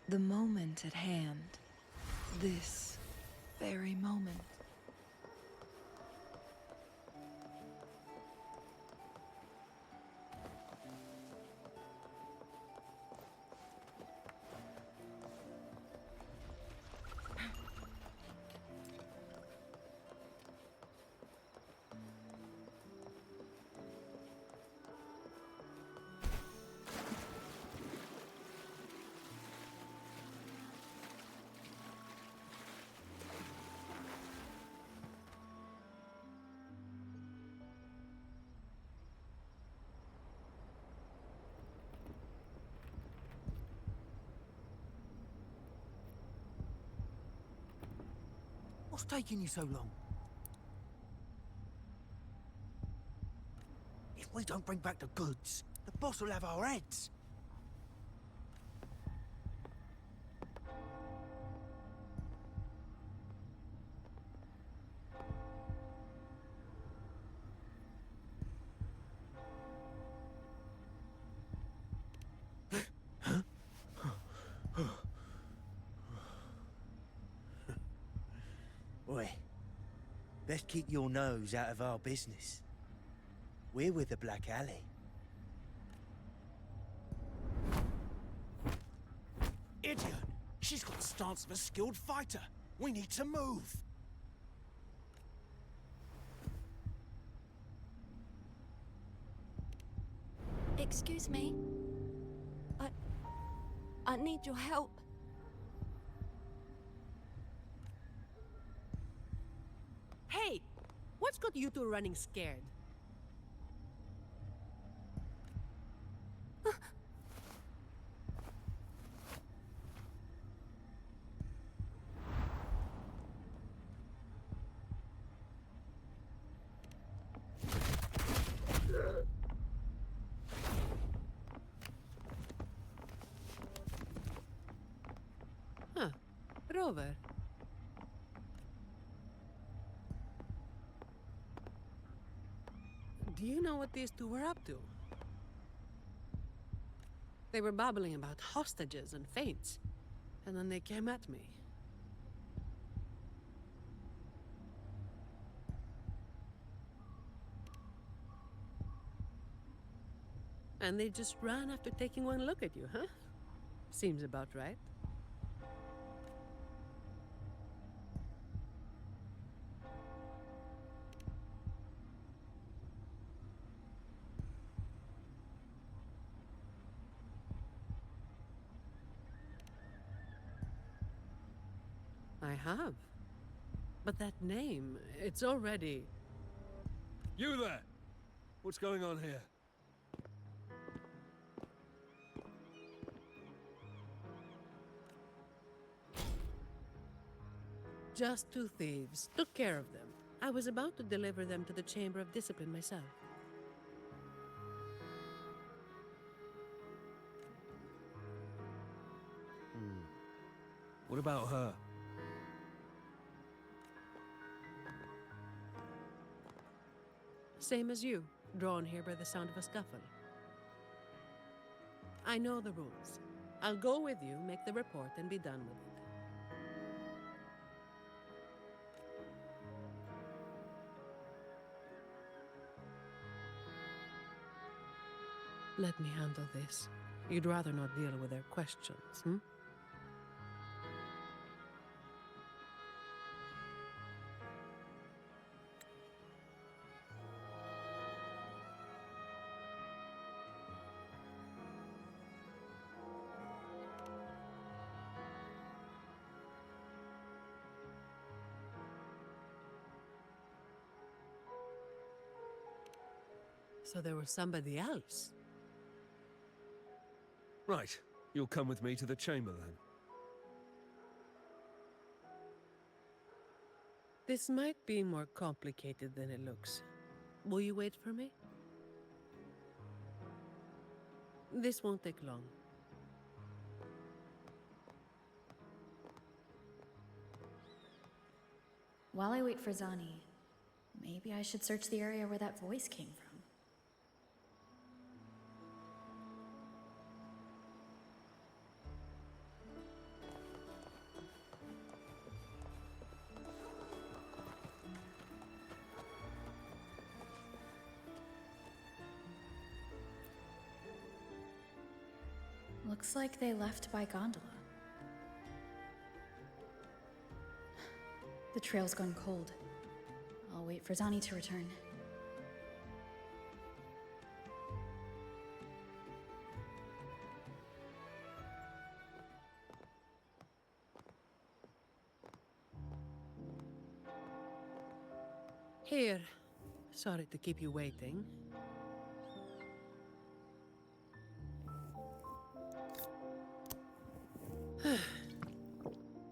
The moment at hand. This very moment. What's taking you so long? If we don't bring back the goods, the boss will have our heads. Oi, best keep your nose out of our business. We're with the Black Alley. Idiot! She's got the stance of a skilled fighter. We need to move. Excuse me. I need your help. Hey! What's got you two running scared? Huh. Rover. Do you know what these two were up to? They were babbling about hostages and feints, and then they came at me. And they just ran after taking one look at you, huh? Seems about right. I have. But that name, it's already... You there! What's going on here? Just two thieves. Took care of them. I was about to deliver them to the Chamber of Discipline myself. What about her? Same as you, drawn here by the sound of a scuffle. I know the rules. I'll go with you, make the report, and be done with it. Let me handle this. You'd rather not deal with their questions, hmm? So there was somebody else. Right. You'll come with me to the chamber then. This might be more complicated than it looks. Will you wait for me? This won't take long. While I wait for Zani, maybe I should search the area where that voice came from. Looks like they left by gondola. The trail's gone cold. I'll wait for Zani to return. Here. Sorry to keep you waiting.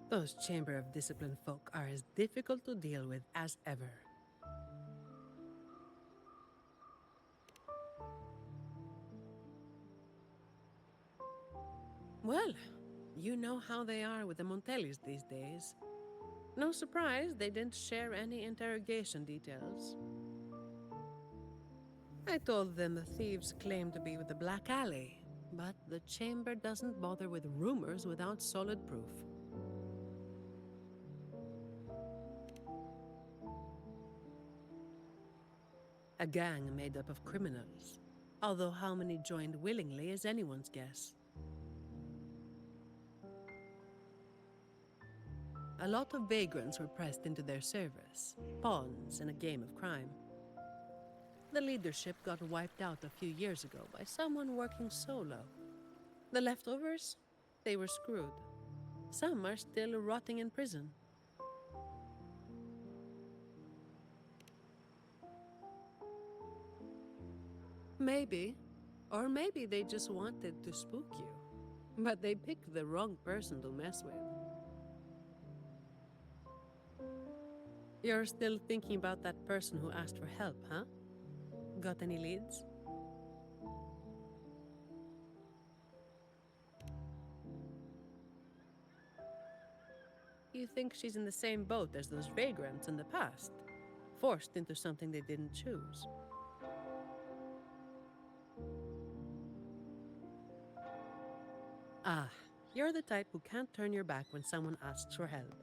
Those Chamber of Discipline folk are as difficult to deal with as ever. Well, you know how they are with the Montellis these days. No surprise they didn't share any interrogation details. I told them the thieves claimed to be with the Black Alley, but the Chamber doesn't bother with rumors without solid proof. A gang made up of criminals, although how many joined willingly is anyone's guess. A lot of vagrants were pressed into their service, pawns in a game of crime. The leadership got wiped out a few years ago by someone working solo. The leftovers? They were screwed. Some are still rotting in prison. Maybe. Or maybe they just wanted to spook you. But they picked the wrong person to mess with. You're still thinking about that person who asked for help, huh? Got any leads? You think she's in the same boat as those vagrants in the past? Forced into something they didn't choose. Ah, you're the type who can't turn your back when someone asks for help.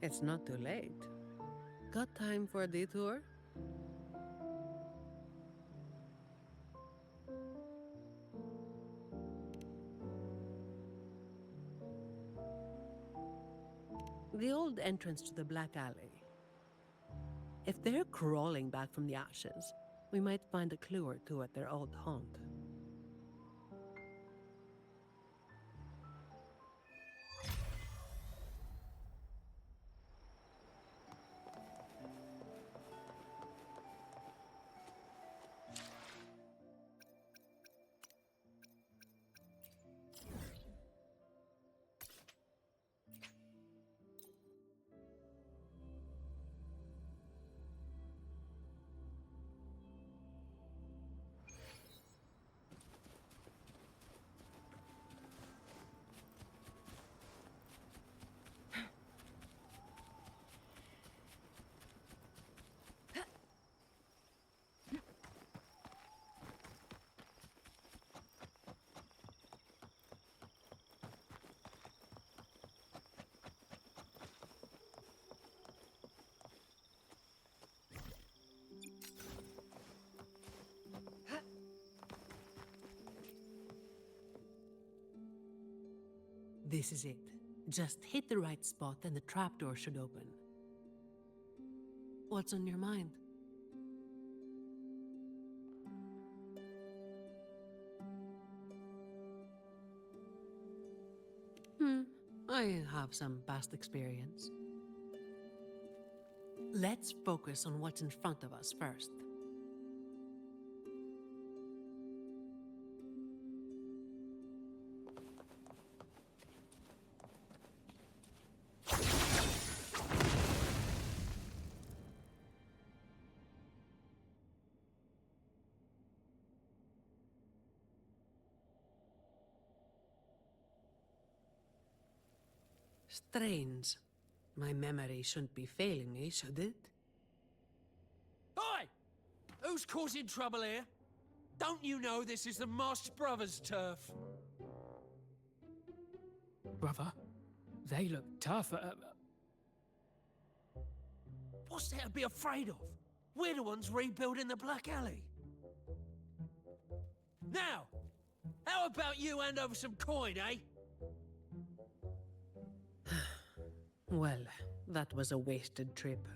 It's not too late. Got time for a detour? The old entrance to the Black Alley. If they're crawling back from the ashes, we might find a clue or two at their old haunt. This is it. Just hit the right spot and the trapdoor should open. What's on your mind? I have some past experience. Let's focus on what's in front of us first. Strange. My memory shouldn't be failing me, should it? Oi! Who's causing trouble here? Don't you know this is the Marsh Brothers' turf? Brother, they look tough. What's there to be afraid of? We're the ones rebuilding the Black Alley. Now, how about you hand over some coin, eh? Well, that was a wasted trip.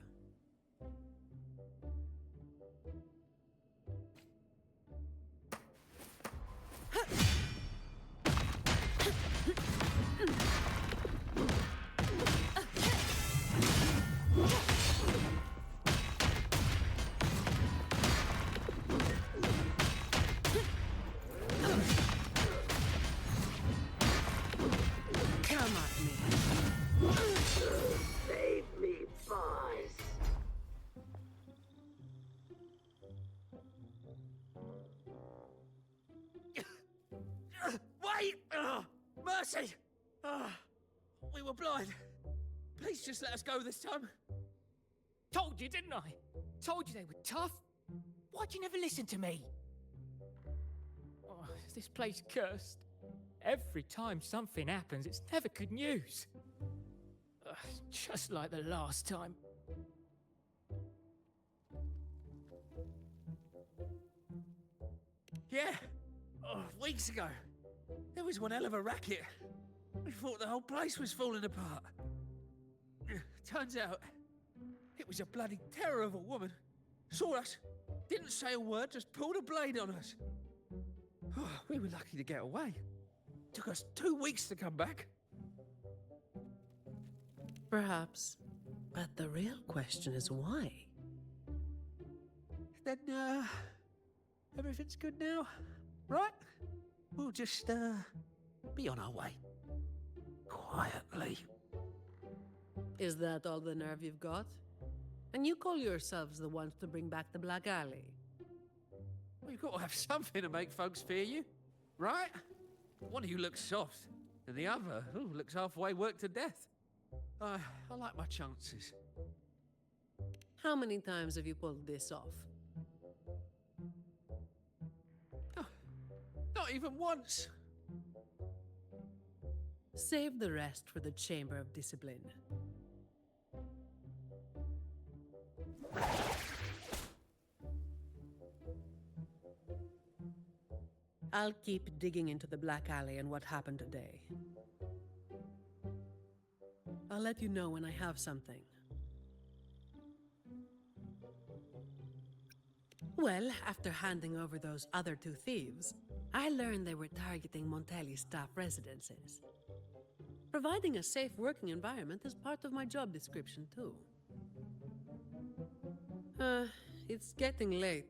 Come at me. Save me, boss. Wait! Mercy! We were blind. Please just let us go this time. Told you, didn't I? Told you they were tough. Why'd you never listen to me? Oh, this place cursed. Every time something happens, it's never good news. Just like the last time. Yeah. Weeks ago. There was one hell of a racket. We thought the whole place was falling apart. Turns out, it was a bloody terror of a woman. Saw us, didn't say a word, just pulled a blade on us. We were lucky to get away. Took us 2 weeks to come back. Perhaps. But the real question is why? Then, everything's good now, right? We'll just, be on our way. Quietly. Is that all the nerve you've got? And you call yourselves the ones to bring back the Black Alley? Well, you've got to have something to make folks fear you, right? One of you looks soft, and the other looks halfway worked to death. I like my chances. How many times have you pulled this off? Not even once. Save the rest for the Chamber of Discipline. I'll keep digging into the Black Alley and what happened today. I'll let you know when I have something. Well, after handing over those other two thieves, I learned they were targeting Montelli's staff residences. Providing a safe working environment is part of my job description, too. It's getting late.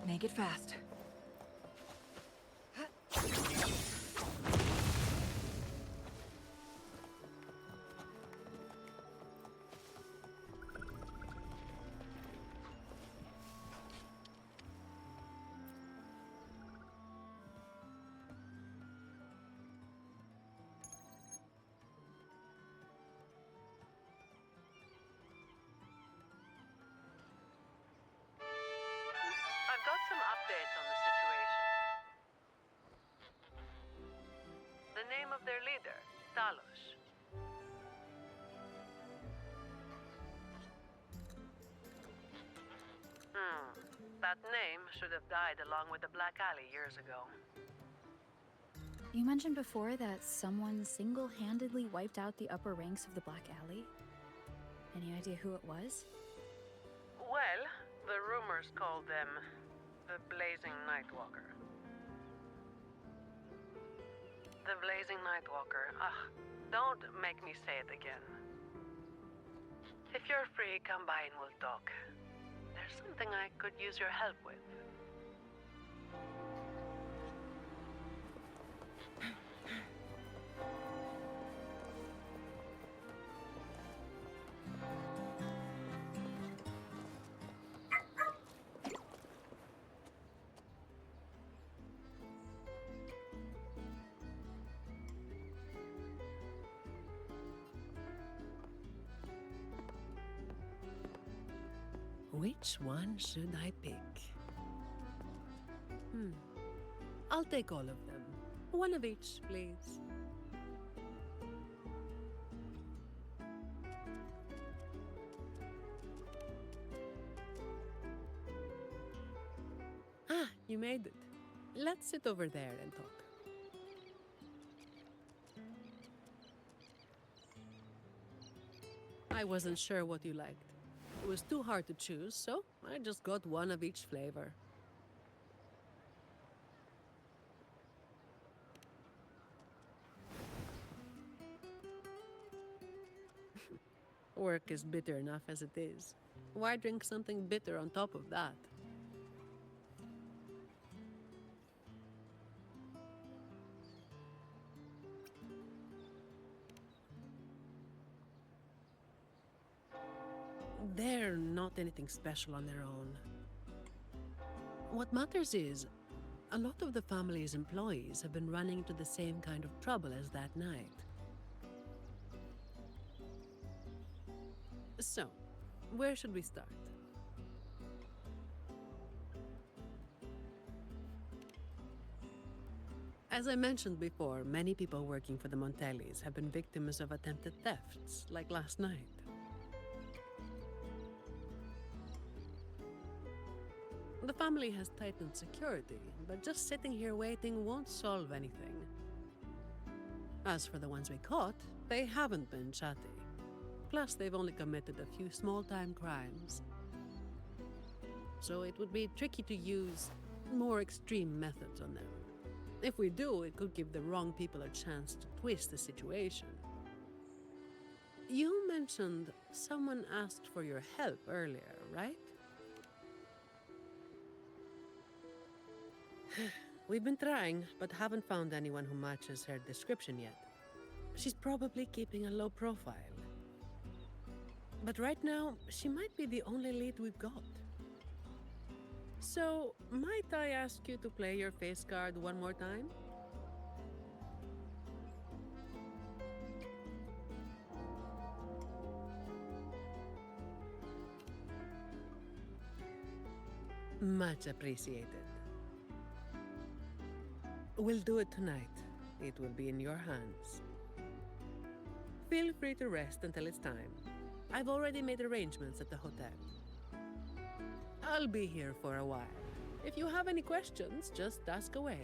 Make it fast. I've got some updates on the situation. The name of their leader, Talos. That name should have died along with the Black Alley years ago. You mentioned before that someone single-handedly wiped out the upper ranks of the Black Alley. Any idea who it was? Well, the rumors called them the Blazing Nightwalker. The Blazing Nightwalker. Ugh, don't make me say it again. If you're free, come by and we'll talk. There's something I could use your help with. Which one should I pick? I'll take all of them. One of each, please. Ah, you made it. Let's sit over there and talk. I wasn't sure what you liked. It was too hard to choose, so I just got one of each flavor. Work is bitter enough as it is. Why drink something bitter on top of that? They're not anything special on their own. What matters is, a lot of the family's employees have been running into the same kind of trouble as that night. So, where should we start? As I mentioned before, many people working for the Montellis have been victims of attempted thefts, like last night. The family has tightened security, but just sitting here waiting won't solve anything. As for the ones we caught, they haven't been chatty. Plus, they've only committed a few small-time crimes. So it would be tricky to use more extreme methods on them. If we do, it could give the wrong people a chance to twist the situation. You mentioned someone asked for your help earlier, right? We've been trying, but haven't found anyone who matches her description yet. She's probably keeping a low profile. But right now, she might be the only lead we've got. So, might I ask you to play your face card one more time? Much appreciated. We'll do it tonight. It will be in your hands. Feel free to rest until it's time. I've already made arrangements at the hotel. I'll be here for a while. If you have any questions, just ask away.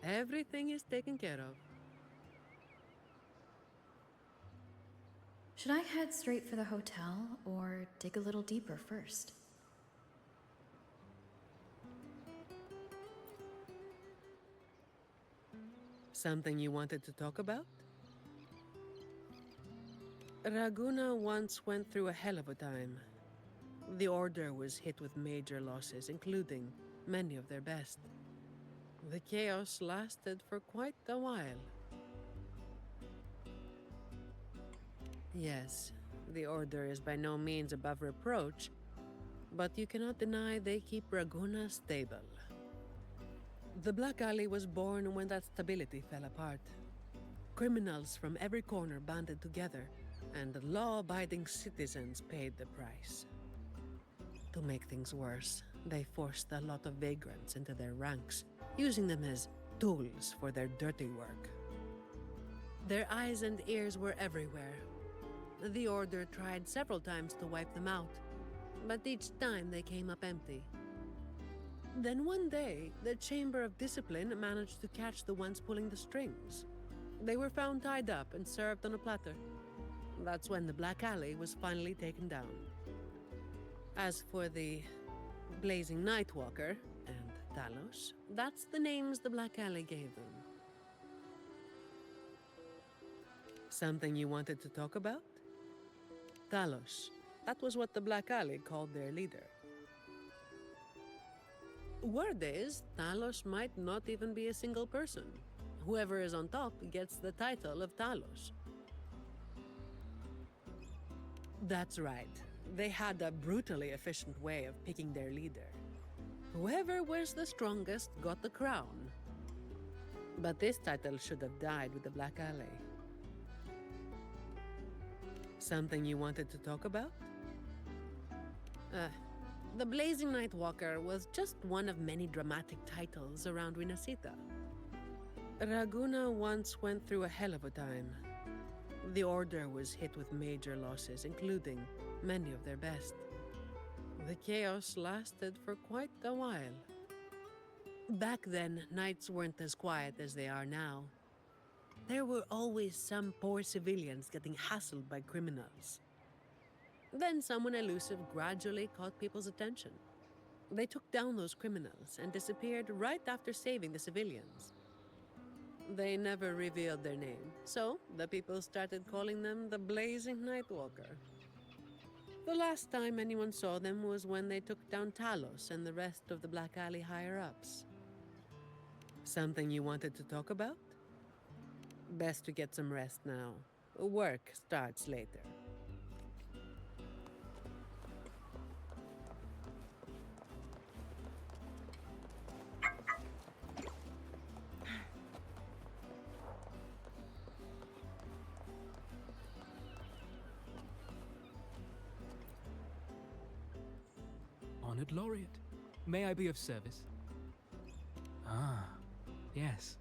Everything is taken care of. Should I head straight for the hotel or dig a little deeper first? Something you wanted to talk about? Raguna once went through a hell of a time. The Order was hit with major losses, including many of their best. The chaos lasted for quite a while. Yes, the Order is by no means above reproach, but you cannot deny they keep Raguna stable. The Black Alley was born when that stability fell apart. Criminals from every corner banded together, and law-abiding citizens paid the price. To make things worse, they forced a lot of vagrants into their ranks, using them as tools for their dirty work. Their eyes and ears were everywhere. The Order tried several times to wipe them out, but each time they came up empty. Then one day, the Chamber of Discipline managed to catch the ones pulling the strings. They were found tied up and served on a platter. That's when the Black Alley was finally taken down. As for the Blazing Nightwalker and Talos, that's the names the Black Alley gave them. Something you wanted to talk about? Talos. That was what the Black Alley called their leader. Word is, Talos might not even be a single person. Whoever is on top gets the title of Talos. That's right. They had a brutally efficient way of picking their leader. Whoever was the strongest got the crown. But this title should have died with the Black Alley. Something you wanted to talk about? The Blazing Nightwalker was just one of many dramatic titles around Winasita. Raguna once went through a hell of a time. The Order was hit with major losses, including many of their best. The chaos lasted for quite a while. Back then, nights weren't as quiet as they are now. There were always some poor civilians getting hassled by criminals. Then someone elusive gradually caught people's attention. They took down those criminals and disappeared right after saving the civilians. They never revealed their name, so the people started calling them the Blazing Nightwalker. The last time anyone saw them was when they took down Talos and the rest of the Black Alley higher-ups. Something you wanted to talk about? Best to get some rest now. Work starts later. Honored Laureate, may I be of service? Ah, yes.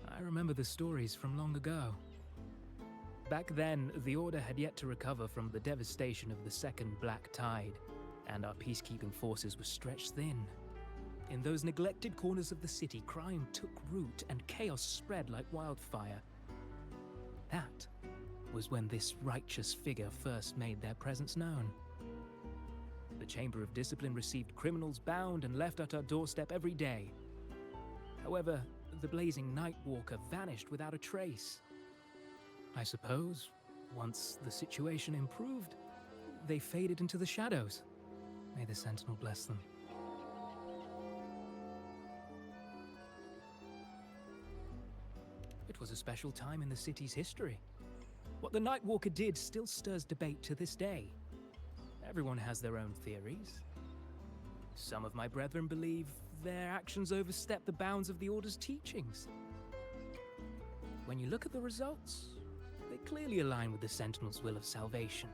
I remember the stories from long ago. Back then, the Order had yet to recover from the devastation of the Second Black Tide, and our peacekeeping forces were stretched thin. In those neglected corners of the city, crime took root and chaos spread like wildfire. That was when this righteous figure first made their presence known. The Chamber of Discipline received criminals bound and left at our doorstep every day. However, the Blazing Nightwalker vanished without a trace. I suppose, once the situation improved, they faded into the shadows. May the Sentinel bless them. It was a special time in the city's history. What the Nightwalker did still stirs debate to this day. Everyone has their own theories. Some of my brethren believe their actions overstep the bounds of the Order's teachings. When you look at the results, they clearly align with the Sentinel's will of salvation.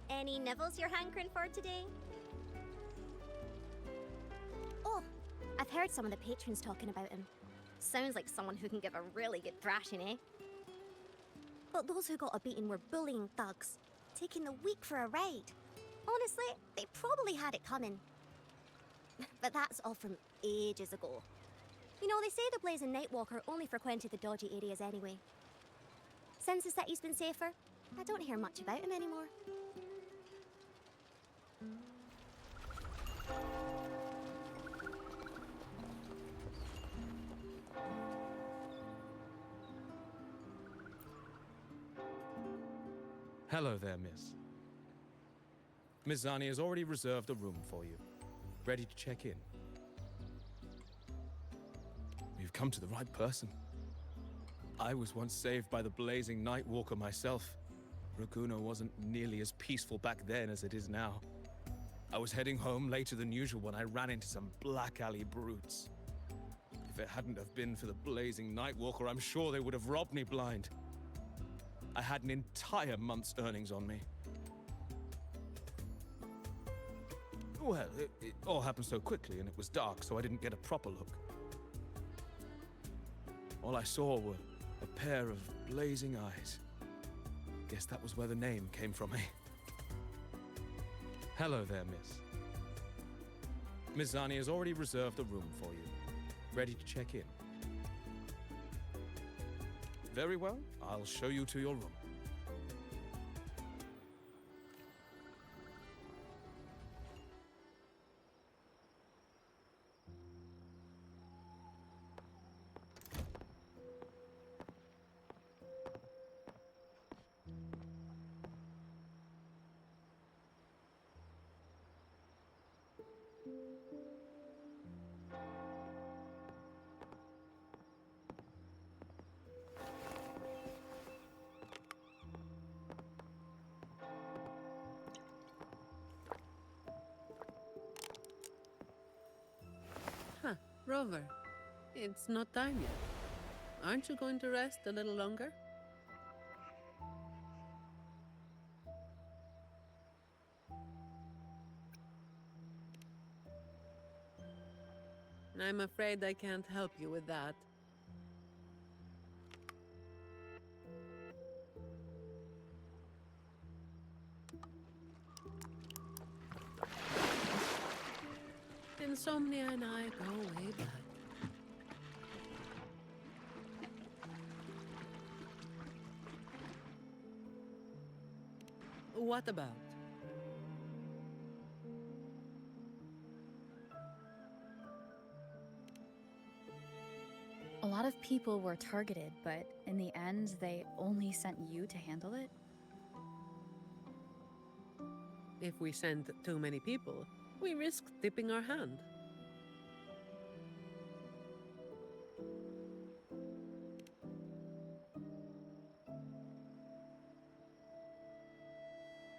Any nibbles you're hankering for today? Oh, I've heard some of the patrons talking about him. Sounds like someone who can give a really good thrashing, eh? But those who got a beating were bullying thugs, taking the weak for a ride. Honestly, they probably had it coming. But that's all from ages ago. You know, they say the Blazing Nightwalker only frequented the dodgy areas anyway. Since the city's been safer, I don't hear much about him anymore. Hello there, miss. Miss Zani has already reserved a room for you. Ready to check in. You've come to the right person. I was once saved by the Blazing Nightwalker myself. Raguna wasn't nearly as peaceful back then as it is now. I was heading home later than usual when I ran into some Black Alley brutes. If it hadn't have been for the Blazing Nightwalker, I'm sure they would have robbed me blind. I had an entire month's earnings on me. Well, it all happened so quickly and it was dark, so I didn't get a proper look. All I saw were a pair of blazing eyes, Guess that was where the name came from, eh? Hello there, miss. Miss Zani has already reserved a room for you. Ready to check in? Very well, I'll show you to your room. Huh, Rover. It's not time yet. Aren't you going to rest a little longer? I'm afraid I can't help you with that. Insomnia and I go way back. What about? A lot of people were targeted, but in the end, they only sent you to handle it? If we send too many people, we risk tipping our hand.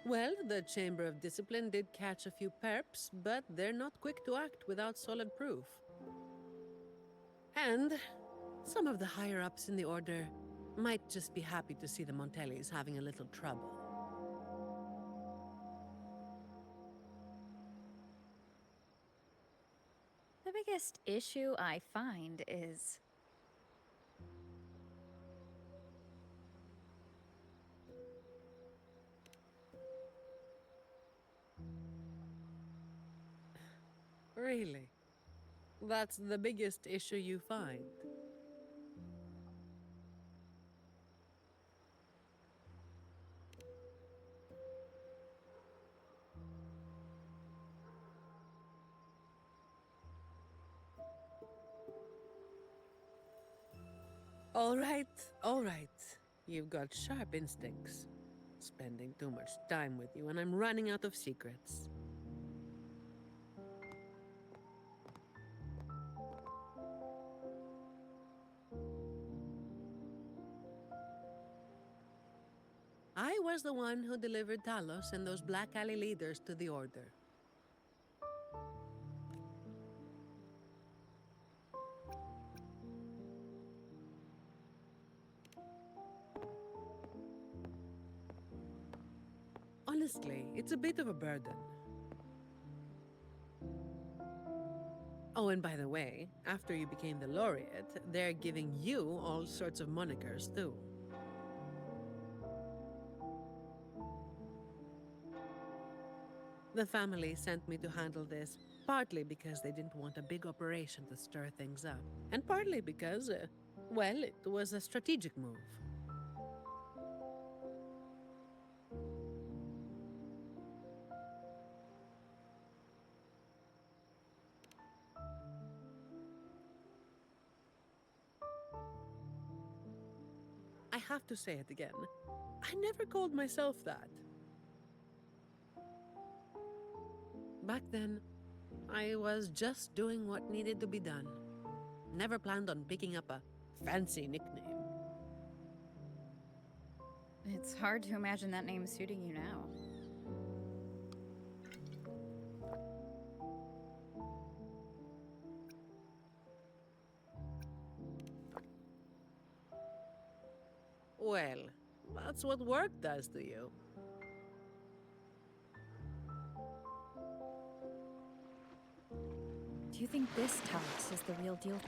Well, the Chamber of Discipline did catch a few perps, but they're not quick to act without solid proof. And some of the higher-ups in the Order might just be happy to see the Montellis having a little trouble. The biggest issue I find is... Really? That's the biggest issue you find? All right, all right. You've got sharp instincts. Spending too much time with you, and I'm running out of secrets. I was the one who delivered Talos and those Black Alley leaders to the Order. Honestly, it's a bit of a burden. Oh, and by the way, after you became the laureate, they're giving you all sorts of monikers, too. The family sent me to handle this, partly because they didn't want a big operation to stir things up, and partly because, well, it was a strategic move. I have to say it again. I never called myself that. Back then, I was just doing what needed to be done. Never planned on picking up a fancy nickname. It's hard to imagine that name suiting you now. Well, that's what work does to you. Do you think this Talos is the real deal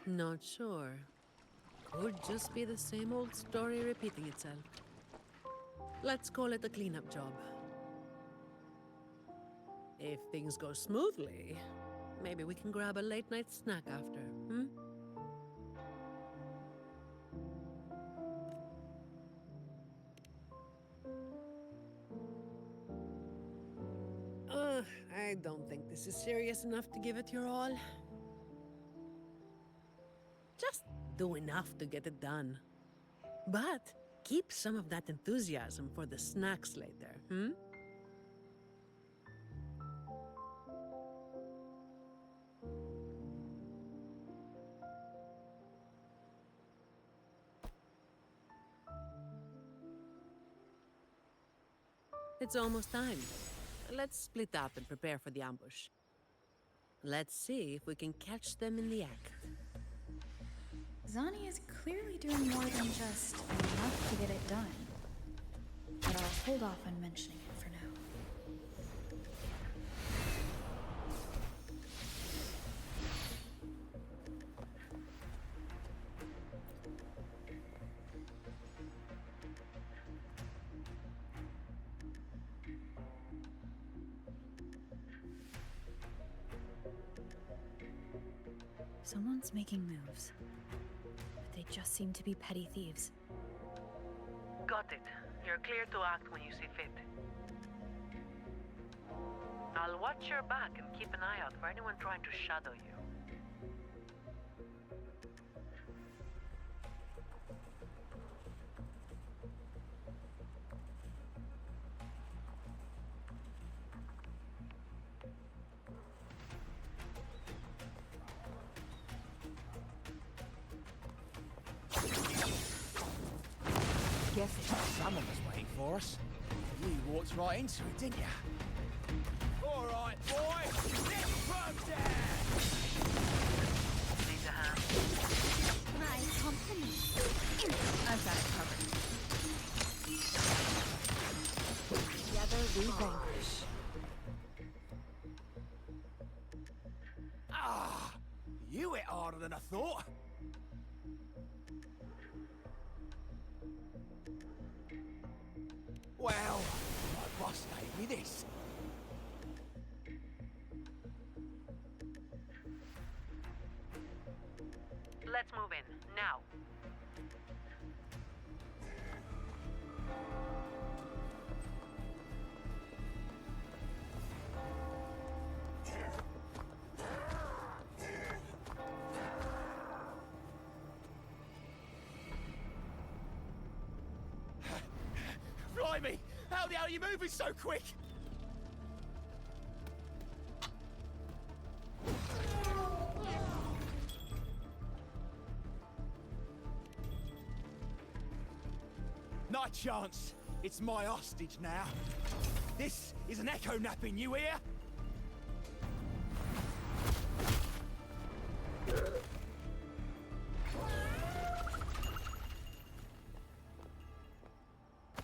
then? Not sure. Could just be the same old story repeating itself. Let's call it a cleanup job. If things go smoothly, maybe we can grab a late night snack after, hmm? I don't think this is serious enough to give it your all. Just do enough to get it done. But keep some of that enthusiasm for the snacks later, hmm? It's almost time. Let's split up and prepare for the ambush. Let's see if we can catch them in the act. Zani is clearly doing more than just enough to get it done. But I'll hold off on mentioning it for now. Someone's making moves, but they just seem to be petty thieves. Got it. You're clear to act when you see fit. I'll watch your back and keep an eye out for anyone trying to shadow you. Guess someone was waiting for us. You walked right into it, didn't you? All right, boys, let's run down! Need a hand? Nice company. I've got it covered. Together we vanquish. Ah, you hit harder than I thought. Well, my boss gave me this. Let's move in, now. Blimey, how the hell are you moving so quick? Not a chance. It's my hostage now. This is an echo napping, you hear?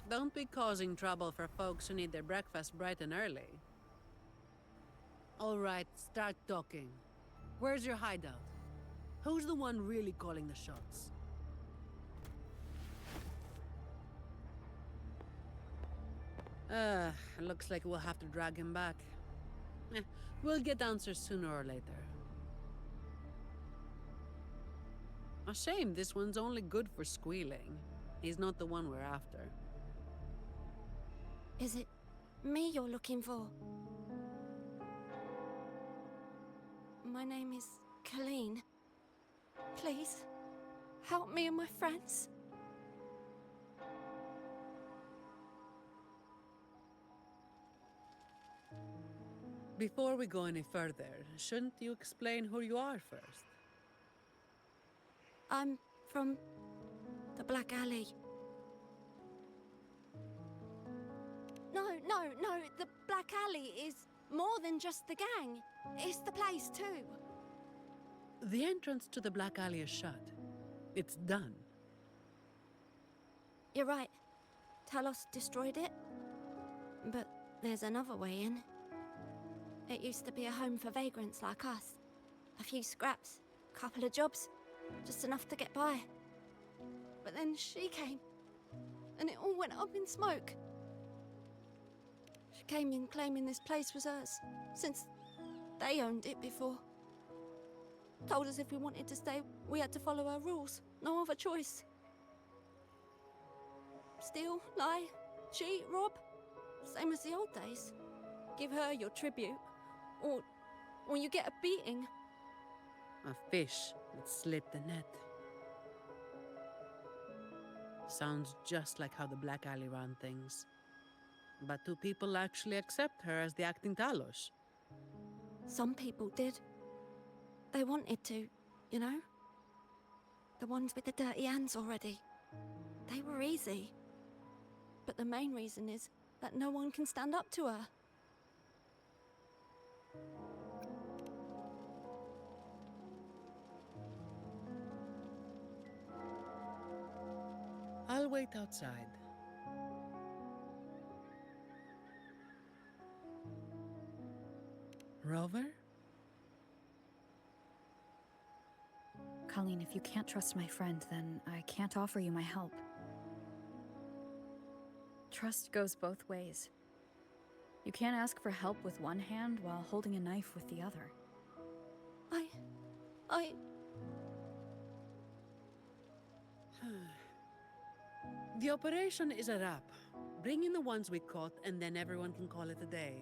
Don't be causing trouble for folks who need their breakfast bright and early. All right, start talking. Where's your hideout? Who's the one really calling the shots? Looks like we'll have to drag him back. We'll get answers sooner or later. A shame this one's only good for squealing. He's not the one we're after. Is it me you're looking for? My name is Colleen. Please, help me and my friends. Before we go any further, shouldn't you explain who you are first? I'm from the Black Alley. No, the Black Alley is more than just the gang. It's the place too. The entrance to the Black Alley is shut. It's done. You're right. Talos destroyed it. But there's another way in. It used to be a home for vagrants like us. A few scraps, couple of jobs, just enough to get by. But then she came, and it all went up in smoke. She came in claiming this place was hers, since they owned it before. Told us if we wanted to stay, we had to follow her rules. No other choice. Steal, lie, cheat, rob. Same as the old days. Give her your tribute, or you get a beating. A fish that slit the net. Sounds just like how the Black Alley ran things. But do people actually accept her as the acting Talos? Some people did. They wanted to, you know? The ones with the dirty hands already. They were easy. But the main reason is that no one can stand up to her. I'll wait outside. Rover? Colleen, if you can't trust my friend, then I can't offer you my help. Trust goes both ways. You can't ask for help with one hand while holding a knife with the other. The operation is a wrap. Bring in the ones we caught, and then everyone can call it a day.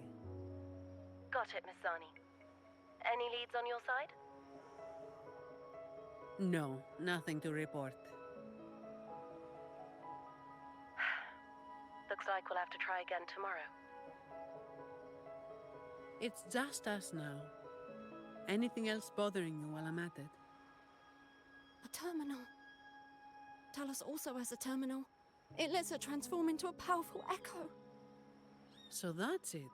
Got it, Miss Zani. Any leads on your side? No, nothing to report. Looks like we'll have to try again tomorrow. It's just us now. Anything else bothering you while I'm at it? A terminal. Talos also has a terminal. It lets her transform into a powerful echo. So that's it.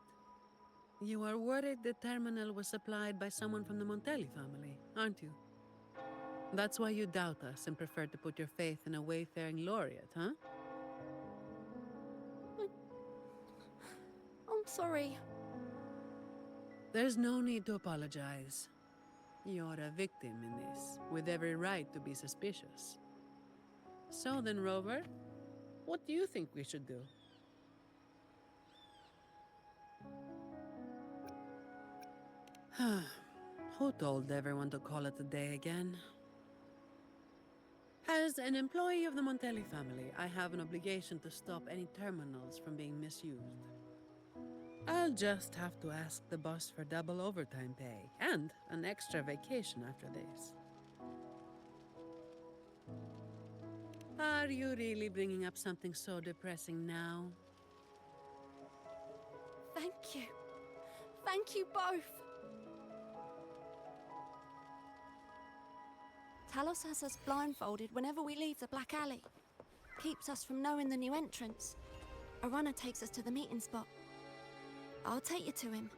You are worried the terminal was supplied by someone from the Montelli family, aren't you? That's why you doubt us and prefer to put your faith in a wayfaring laureate, huh? I'm sorry. There's no need to apologize. You're a victim in this, with every right to be suspicious. So then, Rover, what do you think we should do? Who told everyone to call it a day again? As an employee of the Montelli family, I have an obligation to stop any terminals from being misused. I'll just have to ask the boss for double overtime pay and an extra vacation after this. Are you really bringing up something so depressing now? Thank you. Thank you both. Talos has us blindfolded whenever we leave the Black Alley. Keeps us from knowing the new entrance. A runner takes us to the meeting spot. I'll take you to him.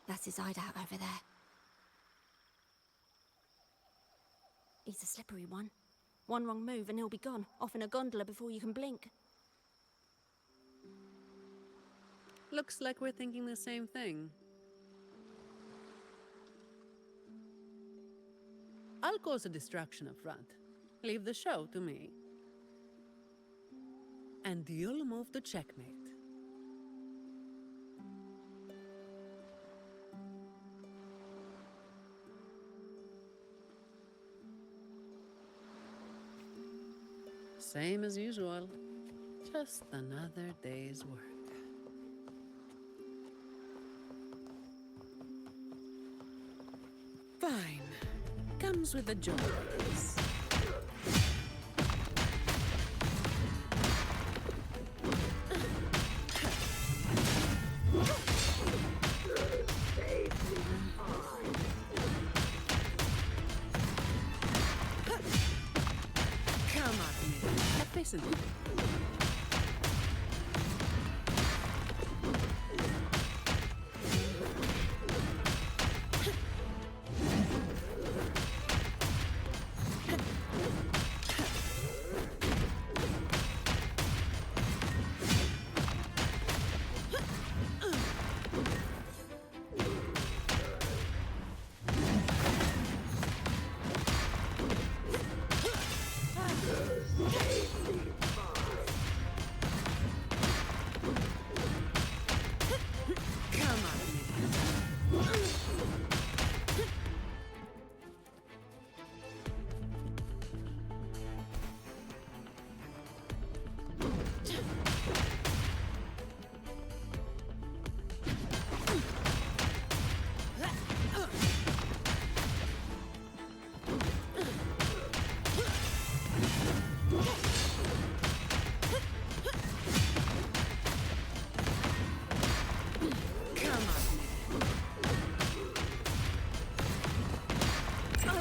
That's his hideout over there. He's a slippery one. One wrong move and he'll be gone, off in a gondola before you can blink. Looks like we're thinking the same thing. I'll cause a distraction up front. Leave the show to me. And you'll move to checkmate. Same as usual. Just another day's work. Fine. Comes with the job. isn't it?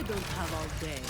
Don't have all day.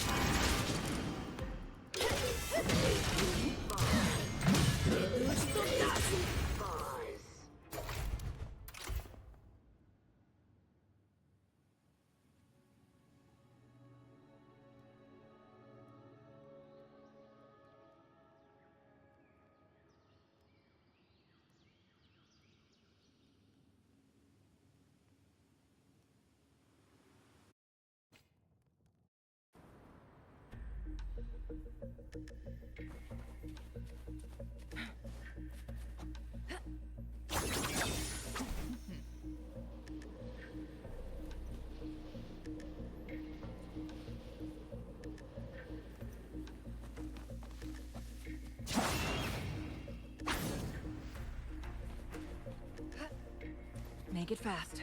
Make it fast.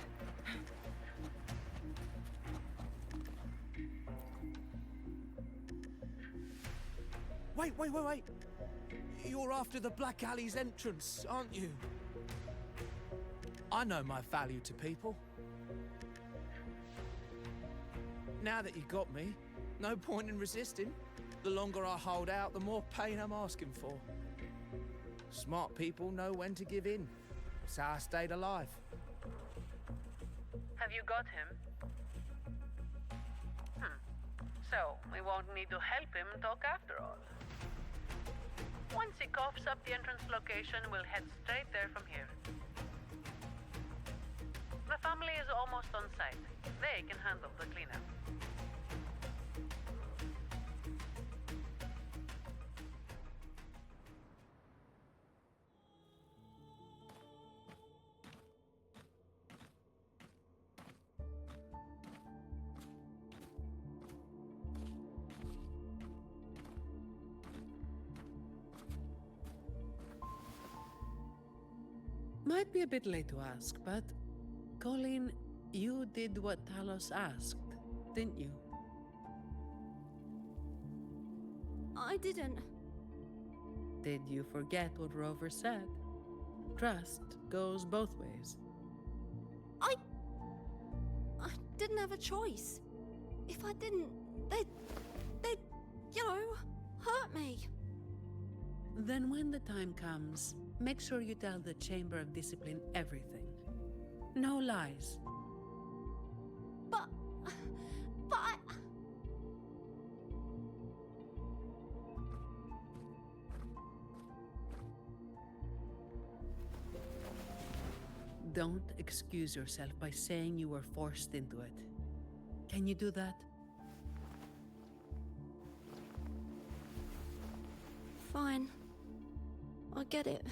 Wait! You're after the Black Alley's entrance, aren't you? I know my value to people. Now that you got me, no point in resisting. The longer I hold out, the more pain I'm asking for. Smart people know when to give in. That's how I stayed alive. Have you got him? So, we won't need to help him talk after all. Once he coughs up the entrance location, we'll head straight there from here. The family is almost on site. They can handle the cleanup. Might be a bit late to ask, but Colleen, you did what Talos asked, didn't you? I didn't. Did you forget what Rover said? Trust goes both ways. I didn't have a choice. If I didn't, they'd, hurt me. Then when the time comes, make sure you tell the Chamber of Discipline everything. No lies. But I... Don't excuse yourself by saying you were forced into it. Can you do that? Fine. I get it.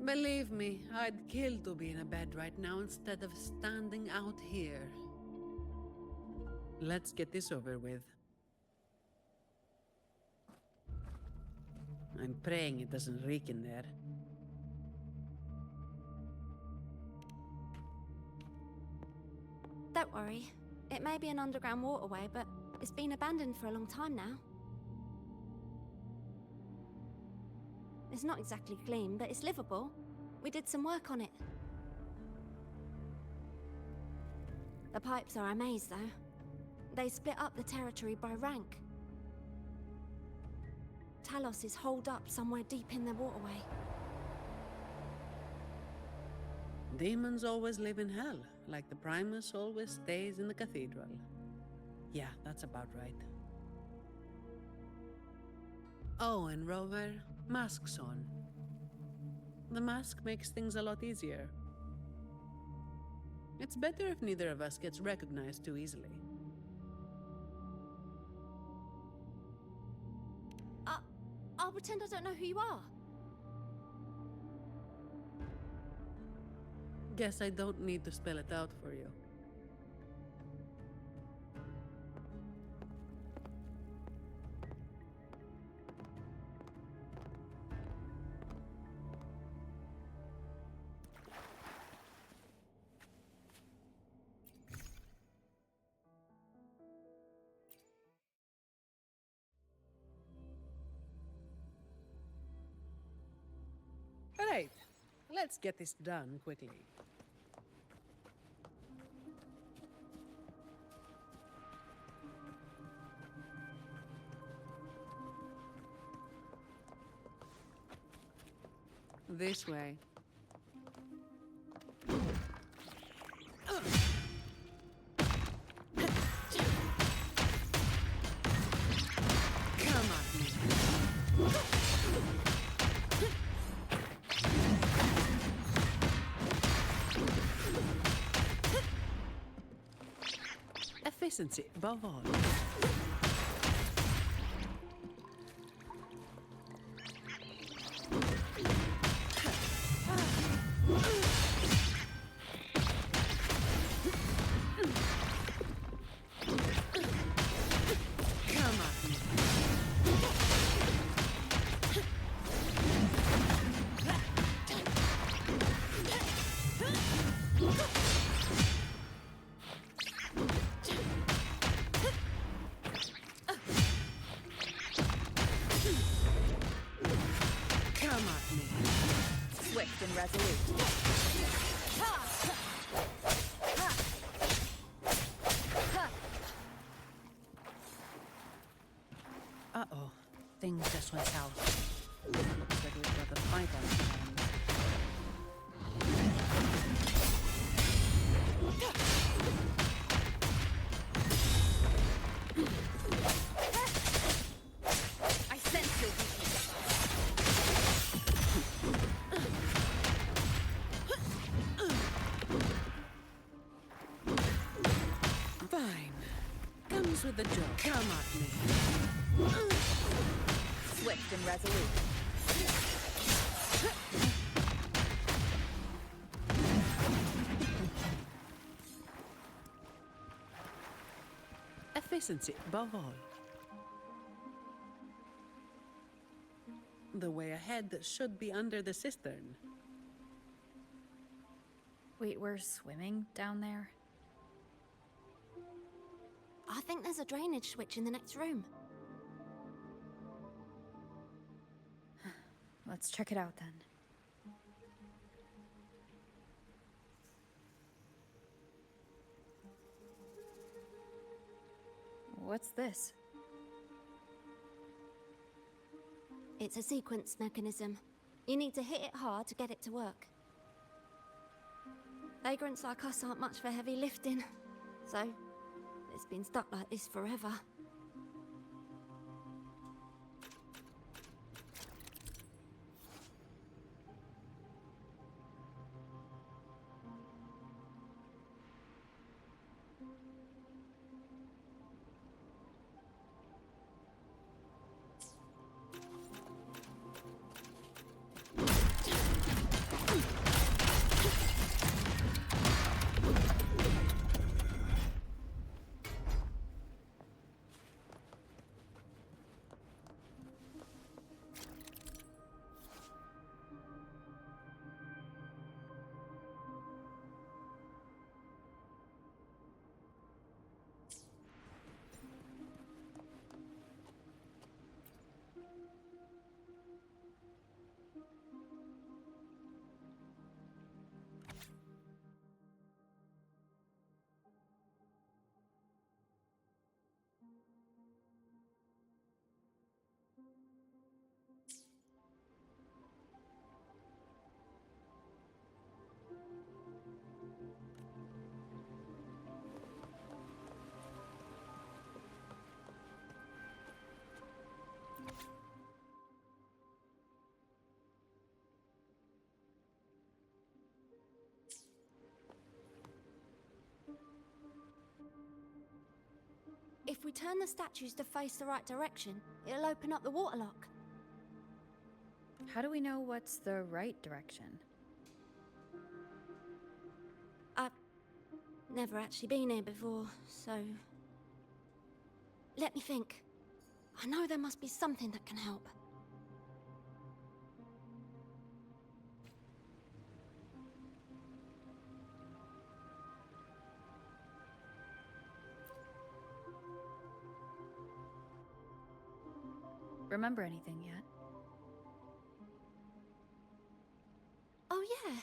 Believe me, I'd kill to be in a bed right now instead of standing out here. Let's get this over with. I'm praying it doesn't reek in there. Don't worry. It may be an underground waterway, but it's been abandoned for a long time now. It's not exactly clean, but it's livable. We did some work on it. The pipes are a maze, though. They split up the territory by rank. Talos is holed up somewhere deep in the waterway. Demons always live in hell, like the Primus always stays in the cathedral. Yeah, that's about right. Oh, and Rover, mask's on. The mask makes things a lot easier. It's better if neither of us gets recognized too easily. I'll pretend I don't know who you are. Guess I don't need to spell it out for you. Right, let's get this done quickly. This way. Come at me. Efficiency above all. Swift and resolute. Uh-oh. Things just went south. Looks like we've got a fight on our hands. I sense your weakness. Fine. Comes with the joke. Come at me. Swift and resolute. Efficiency above all. The way ahead should be under the cistern. Wait, we're swimming down there? I think there's a drainage switch in the next room. Let's check it out then. What's this? It's a sequence mechanism. You need to hit it hard to get it to work. Vagrants like us aren't much for heavy lifting, so it's been stuck like this forever. we turn the statues to face the right direction, it'll open up the waterlock. How do we know what's the right direction? I've never actually been here before, so... Let me think. I know there must be something that can help. Remember anything yet? Oh yeah.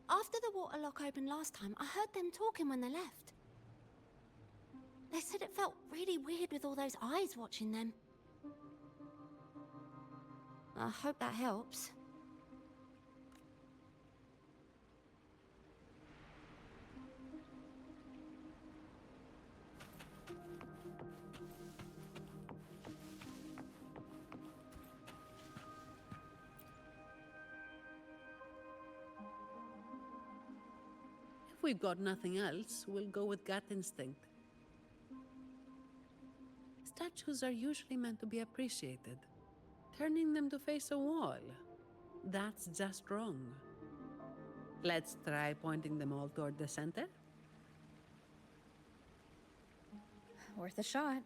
After the waterlock opened last time, I heard them talking when they left. They said it felt really weird with all those eyes watching them. I hope that helps. If we've got nothing else, we'll go with gut instinct. Statues are usually meant to be appreciated. Turning them to face a wall, that's just wrong. Let's try pointing them all toward the center. Worth a shot.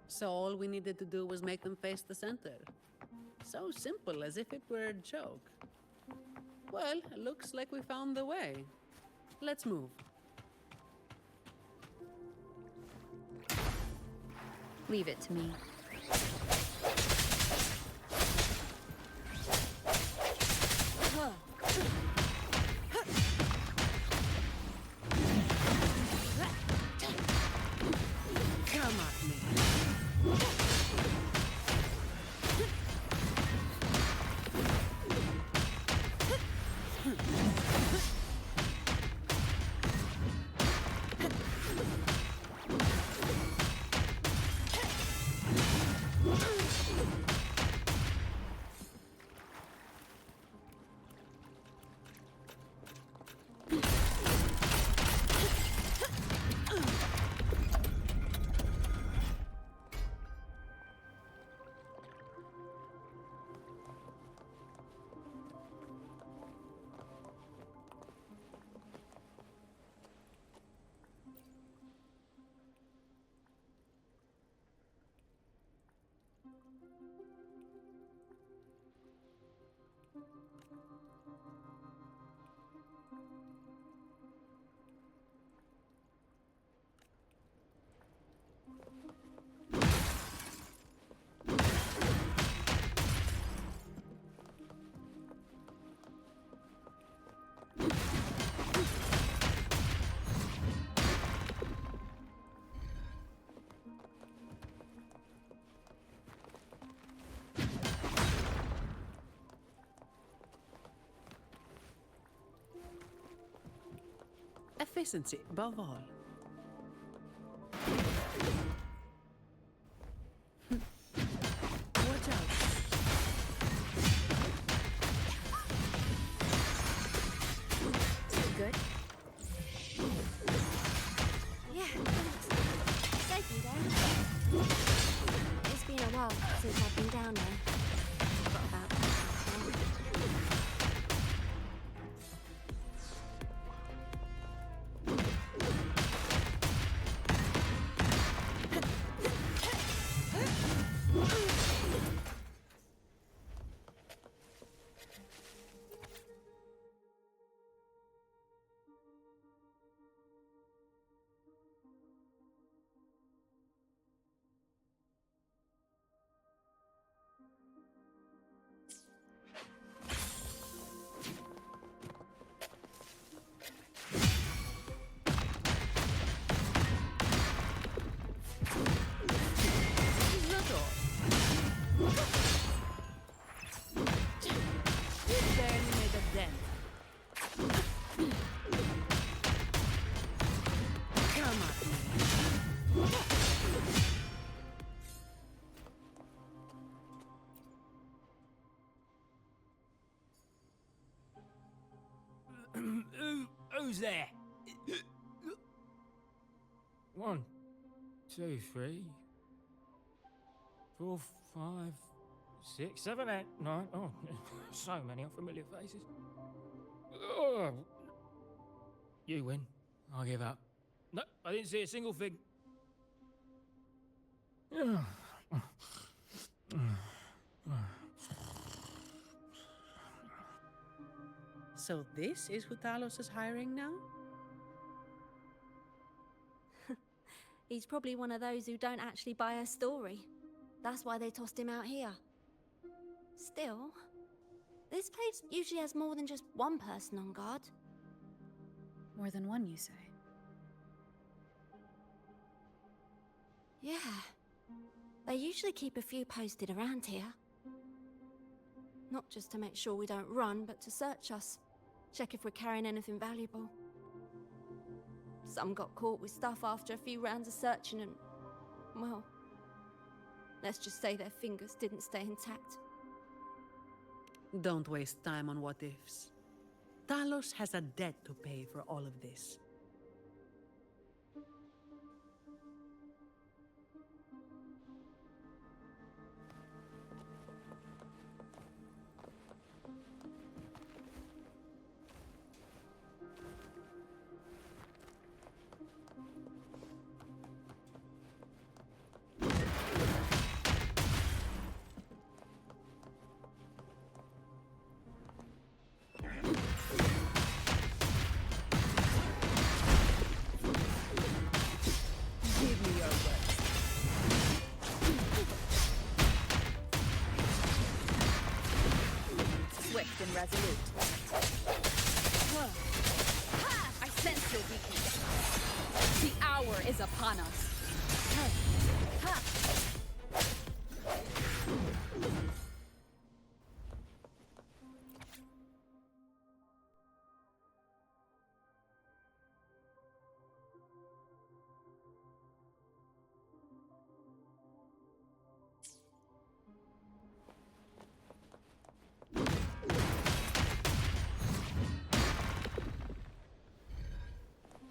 So all we needed to do was make them face the center. So simple, as if it were a joke. Well, looks like we found the way. Let's move. Leave it to me. Come at me. Efficiency, above all. Watch out. Good. Who's there? 1, 2, 3, 4, 5, 6, 7, 8, 9. Oh, so many unfamiliar faces. Oh. You win. I give up. No, I didn't see a single thing. So this is who Talos is hiring now? He's probably one of those who don't actually buy her story. That's why they tossed him out here. Still, this place usually has more than just one person on guard. More than one, you say? Yeah. They usually keep a few posted around here. Not just to make sure we don't run, but to search us. Check if we're carrying anything valuable. Some got caught with stuff after a few rounds of searching and... well... let's just say their fingers didn't stay intact. Don't waste time on what-ifs. Talos has a debt to pay for all of this. Swift and resolute. I sense your weakness. The hour is upon us.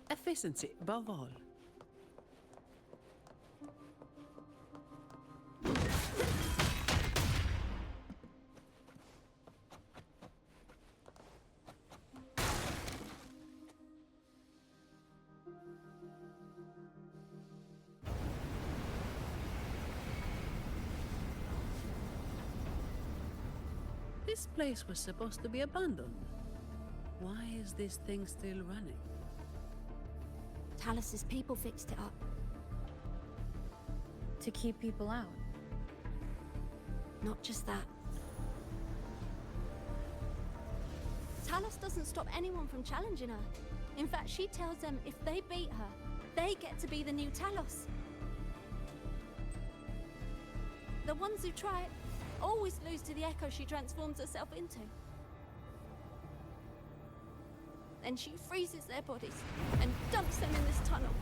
Efficiency, above all. This place was supposed to be abandoned. Why is this thing still running? Talos's people fixed it up. To keep people out. Not just that. Talos doesn't stop anyone from challenging her. In fact, she tells them if they beat her, they get to be the new Talos. The ones who try it always lose to the echo she transforms herself into. Then she freezes their bodies and dumps them in this tunnel.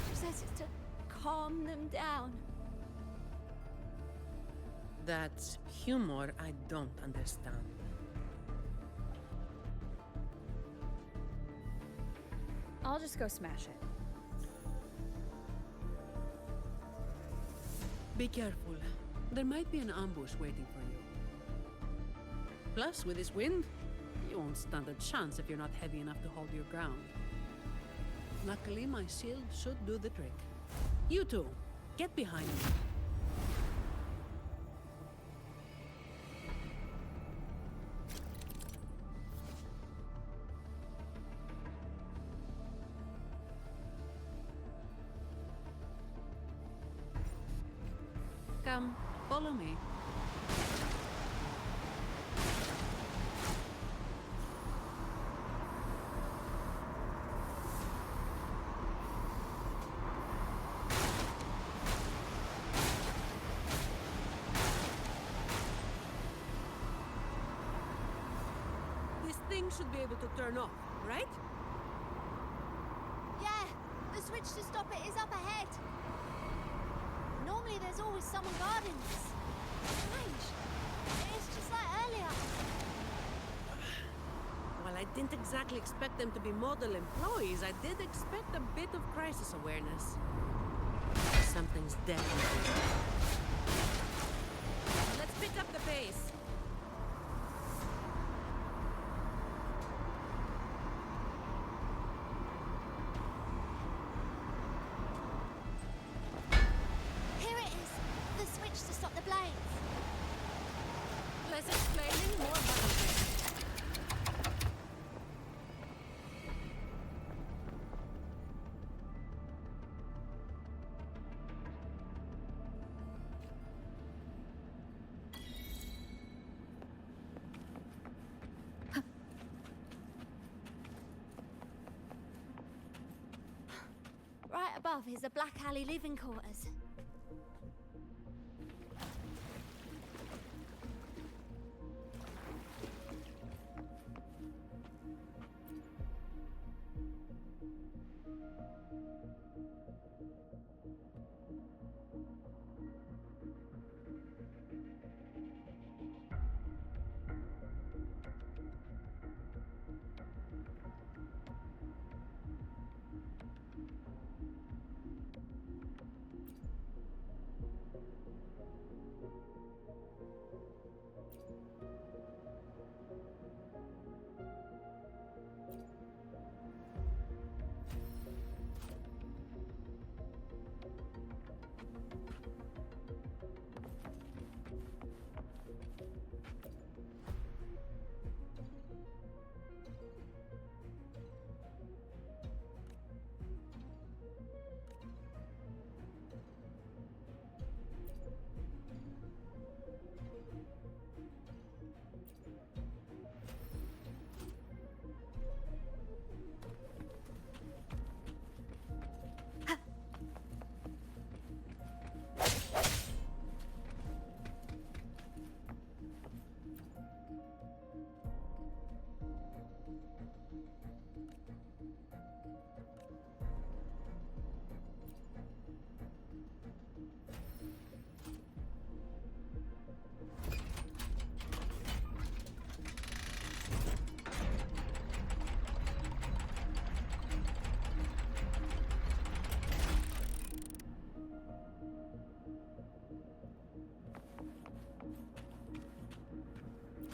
She says it's to calm them down. That's humor I don't understand. I'll just go smash it. Be careful. There might be an ambush waiting for you. Plus, with this wind, you won't stand a chance if you're not heavy enough to hold your ground. Luckily, my shield should do the trick. You two, get behind me. Come, follow me. This thing should be able to turn off, right? Yeah, the switch to stop it is up ahead. Normally there's always someone guarding this. Strange. It's just like earlier. While I I didn't exactly expect them to be model employees. I did expect a bit of crisis awareness. Something's definitely wrong. Let's pick up the pace. Here it is! The switch to stop the blades! Less explaining, more money. Right above is the Black Alley living quarters.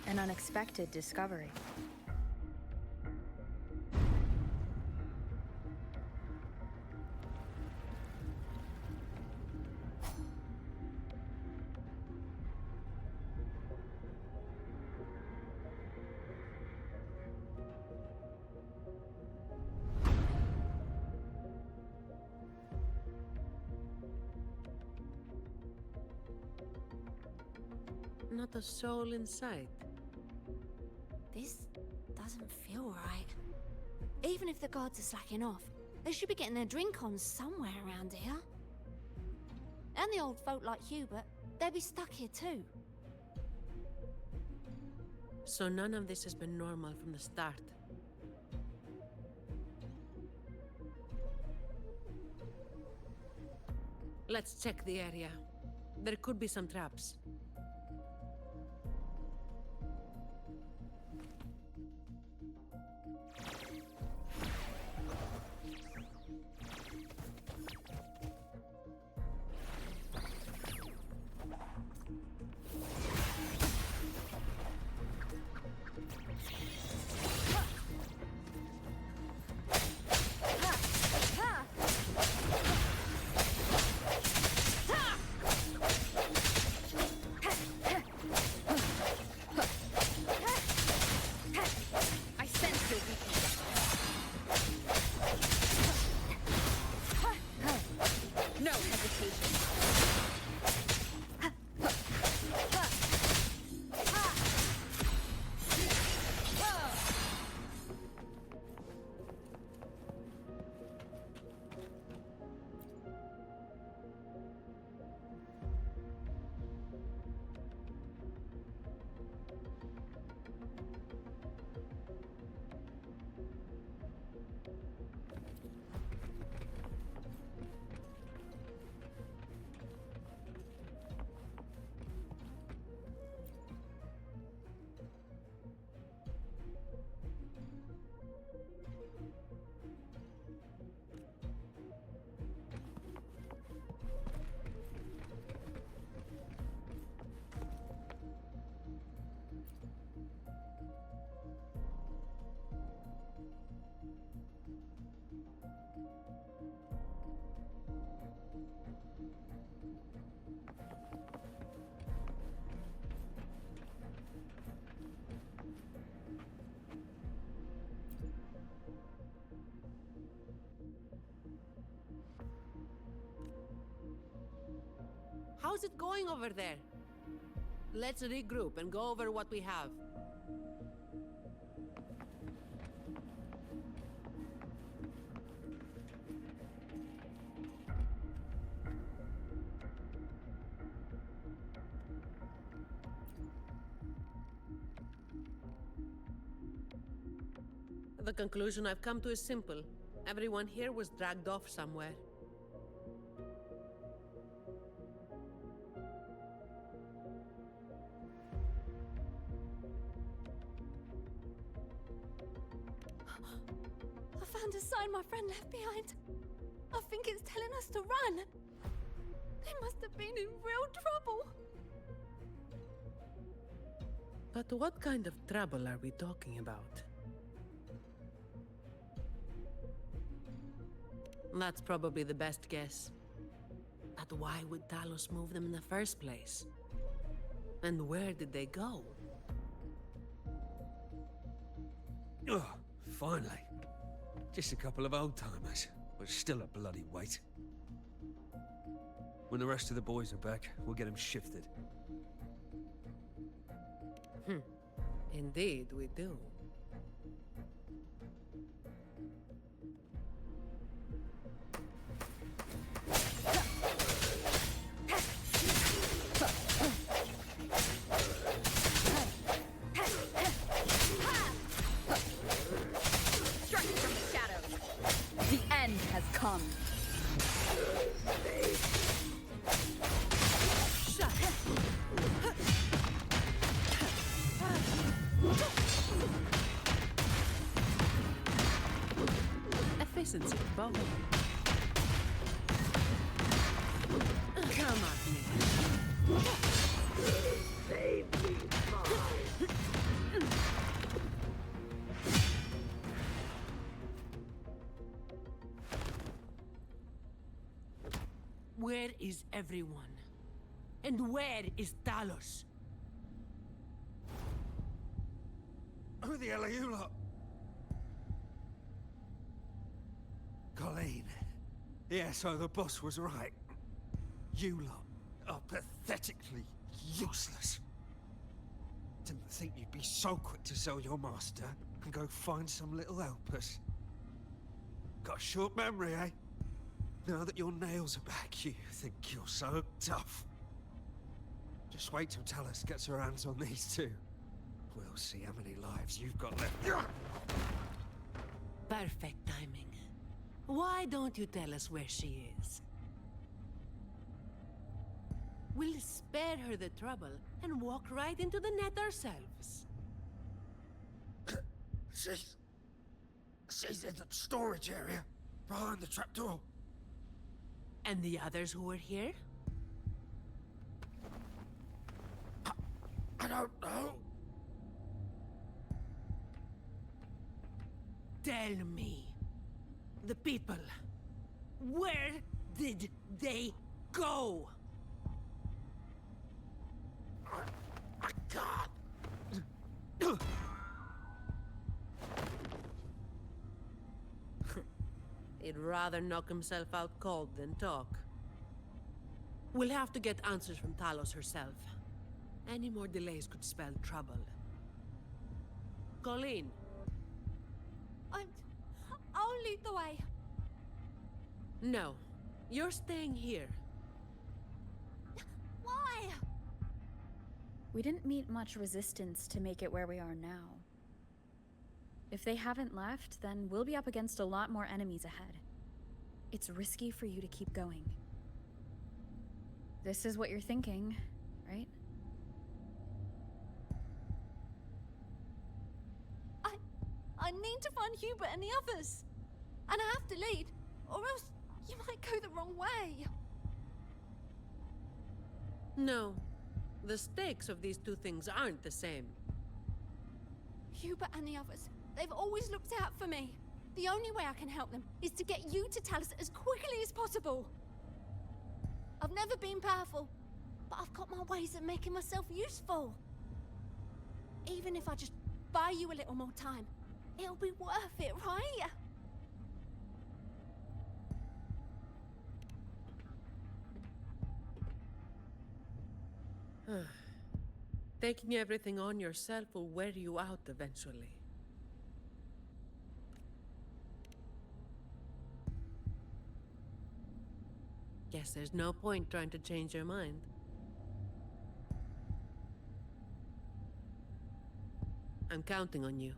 An unexpected discovery. Not a soul in sight. This doesn't feel right. Even if the guards are slacking off, they should be getting their drink on somewhere around here. And the old folk like Hubert, they'll be stuck here too. So none of this has been normal from the start. Let's check the area. There could be some traps. How's it going over there? Let's regroup and go over what we have. The conclusion I've come to is simple. Everyone here was dragged off somewhere. I found a sign my friend left behind. I think it's telling us to run. They must have been in real trouble. But what kind of trouble are we talking about? That's probably the best guess. But why would Talos move them in the first place? And where did they go? Oh, finally. Just a couple of old-timers, but still a bloody weight. When the rest of the boys are back, we'll get them shifted. Indeed, we do. The end has come. Efficiency, both. Come at me. Save me, boys. Where is everyone? And where is Talos? Who the hell are you lot? Colleen. Yeah, so the boss was right. You lot are pathetically useless. Didn't think you'd be so quick to sell your master and go find some little helpers. Got a short memory, eh? Now that your nails are back, you think you're so tough. Just wait till Talos gets her hands on these two. We'll see how many lives you've got left. Perfect timing. Why don't you tell us where she is? We'll spare her the trouble and walk right into the net ourselves. She's in the storage area, behind the trapdoor. And the others who were here? I don't know. Tell me. The people. Where did they go? I can't. He'd rather knock himself out cold than talk. We'll have to get answers from Talos herself. Any more delays could spell trouble. Colleen. I'll lead the way. No. You're staying here. Why? We didn't meet much resistance to make it where we are now. If they haven't left, then we'll be up against a lot more enemies ahead. It's risky for you to keep going. This is what you're thinking, right? I need to find Hubert and the others. And I have to lead, or else you might go the wrong way. No. The stakes of these two things aren't the same. Hubert and the others, they've always looked out for me. The only way I can help them is to get you to Talos as quickly as possible. I've never been powerful, but I've got my ways of making myself useful. Even if I just buy you a little more time, it'll be worth it, right? Taking everything on yourself will wear you out eventually. Guess there's no point trying to change your mind. I'm counting on you.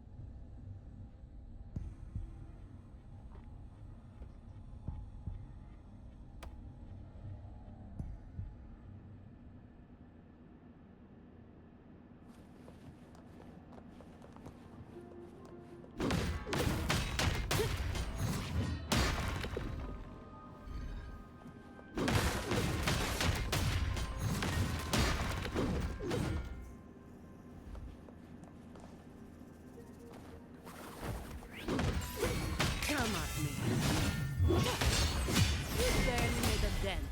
Come at me. You barely made a dent.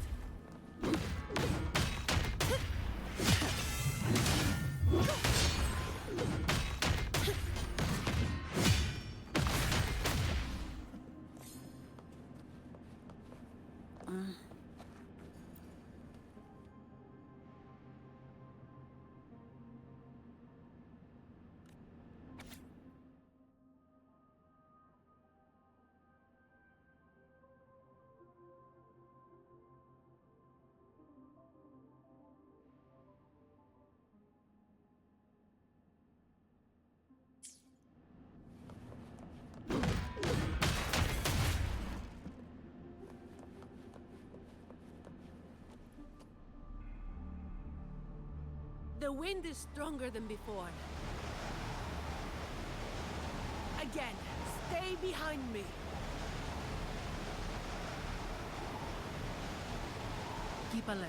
The wind is stronger than before. Again, stay behind me. Keep alert.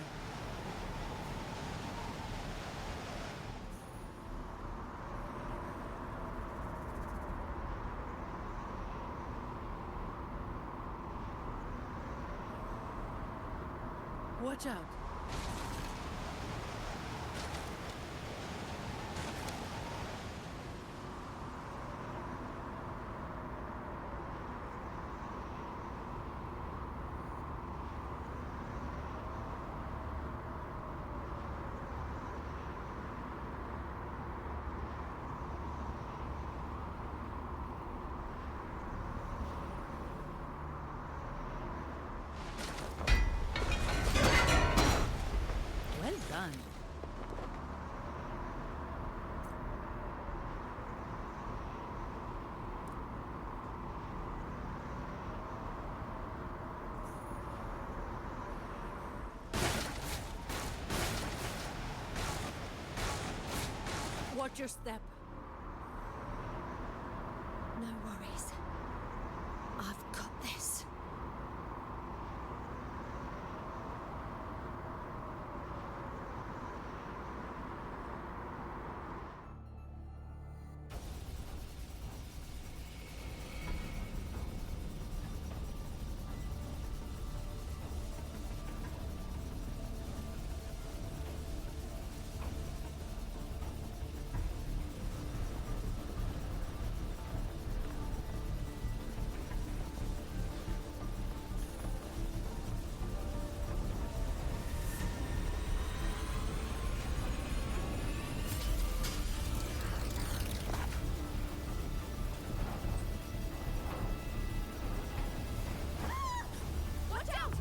Watch out. Well done. Watch your step. No worries. I've got this. Watch out!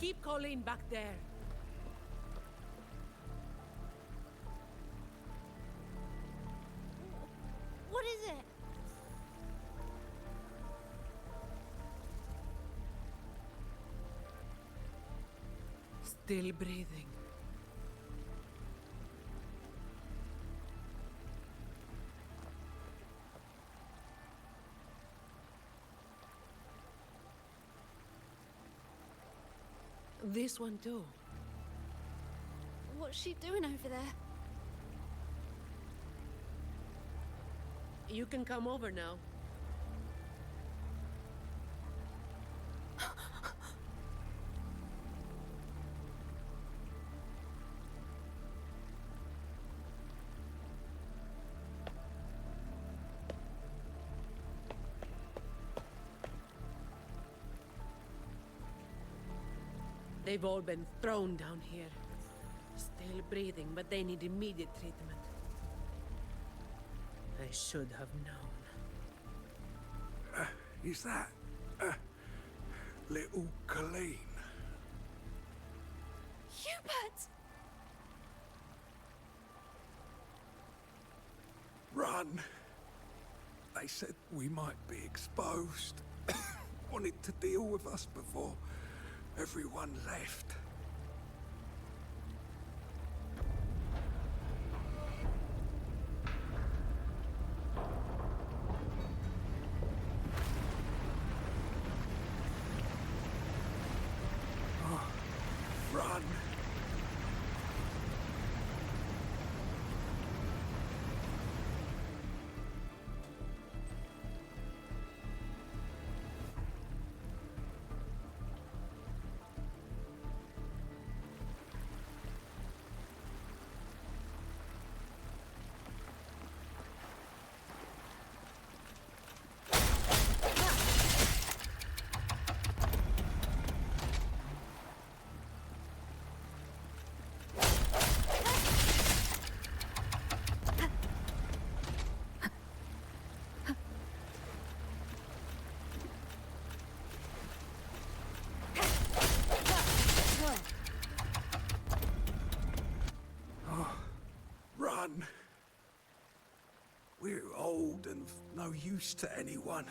Keep Colleen back there. What is it? Still breathing. This one too. What's she doing over there? You can come over now. They've all been thrown down here. Still breathing, but they need immediate treatment. I should have known. Is that... little Colleen? Hubert! Run! They said we might be exposed. Wanted to deal with us before everyone left. Run! Run! We're old and of no use to anyone.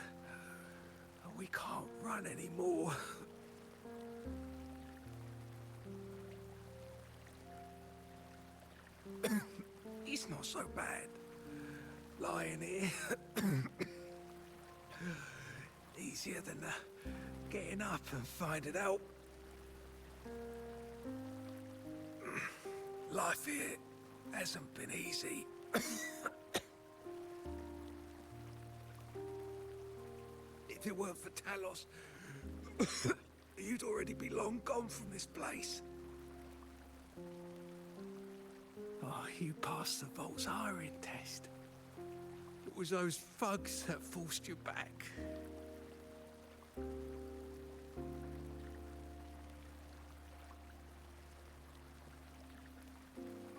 We can't run anymore. It's not so bad. Lying here. Easier than getting up and finding out. Life here hasn't been easy. If it weren't for Talos, you'd already be long gone from this place. Oh, you passed the Vault's hiring test. It was those thugs that forced you back.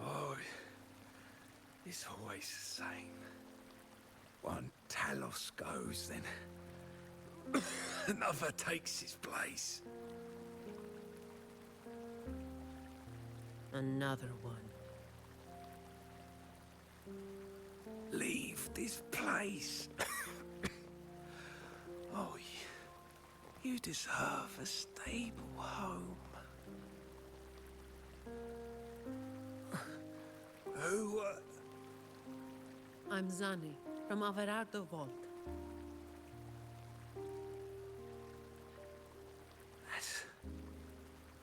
Oh, it's always the same. One Talos goes, then another takes his place. Another one. Leave this place. Oh, you deserve a stable home. Who, I'm Zani, from Averardo Vault.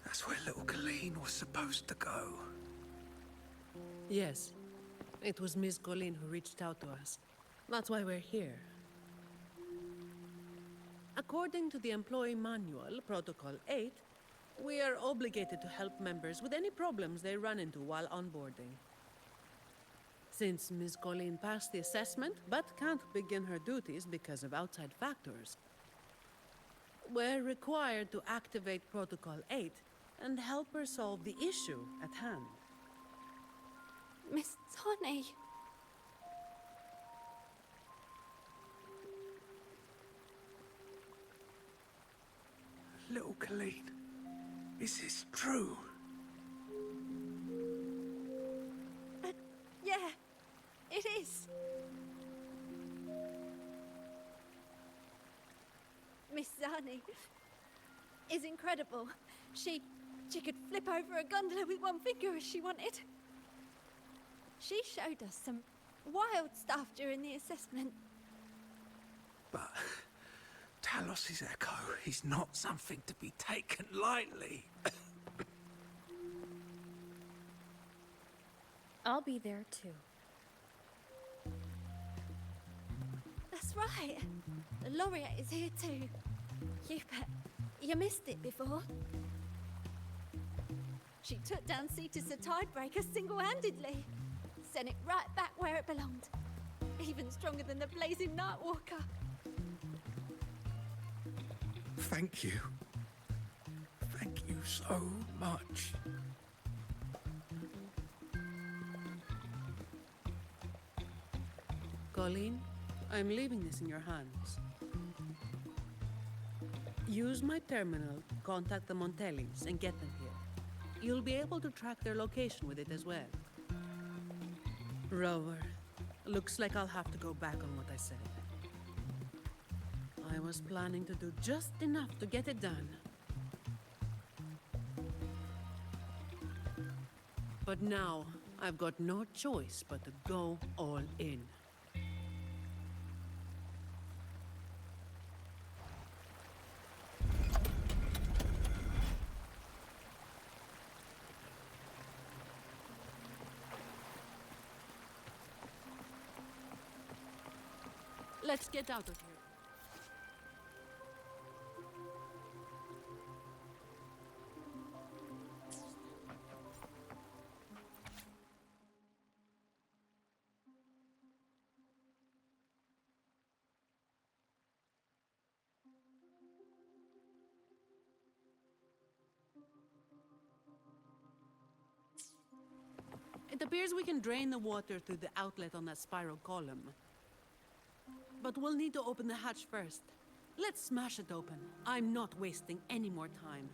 That's where little Colleen was supposed to go. Yes. It was Miss Colleen who reached out to us. That's why we're here. According to the employee manual, Protocol 8, we are obligated to help members with any problems they run into while onboarding. Since Miss Colleen passed the assessment, but can't begin her duties because of outside factors, we're required to activate Protocol 8 and help her solve the issue at hand. Miss Zani. Little Colleen, is this true? Yeah, it is. Miss Zani is incredible. She could flip over a gondola with one finger if she wanted. She showed us some wild stuff during the assessment. But Talos's echo is not something to be taken lightly. I'll be there too. That's right. The laureate is here too. You bet. You missed it before. She took down Cetus the Tidebreaker single-handedly. Sent it right back where it belonged. Even stronger than the blazing Nightwalker. Thank you. Thank you so much. Colleen, I'm leaving this in your hands. Use my terminal, contact the Montellis, and get them here. You'll be able to track their location with it as well. Rover, looks like I'll have to go back on what I said. I was planning to do just enough to get it done. But now, I've got no choice but to go all in. Let's get out of here. It appears we can drain the water through the outlet on that spiral column. But we'll need to open the hatch first. Let's smash it open. I'm not wasting any more time.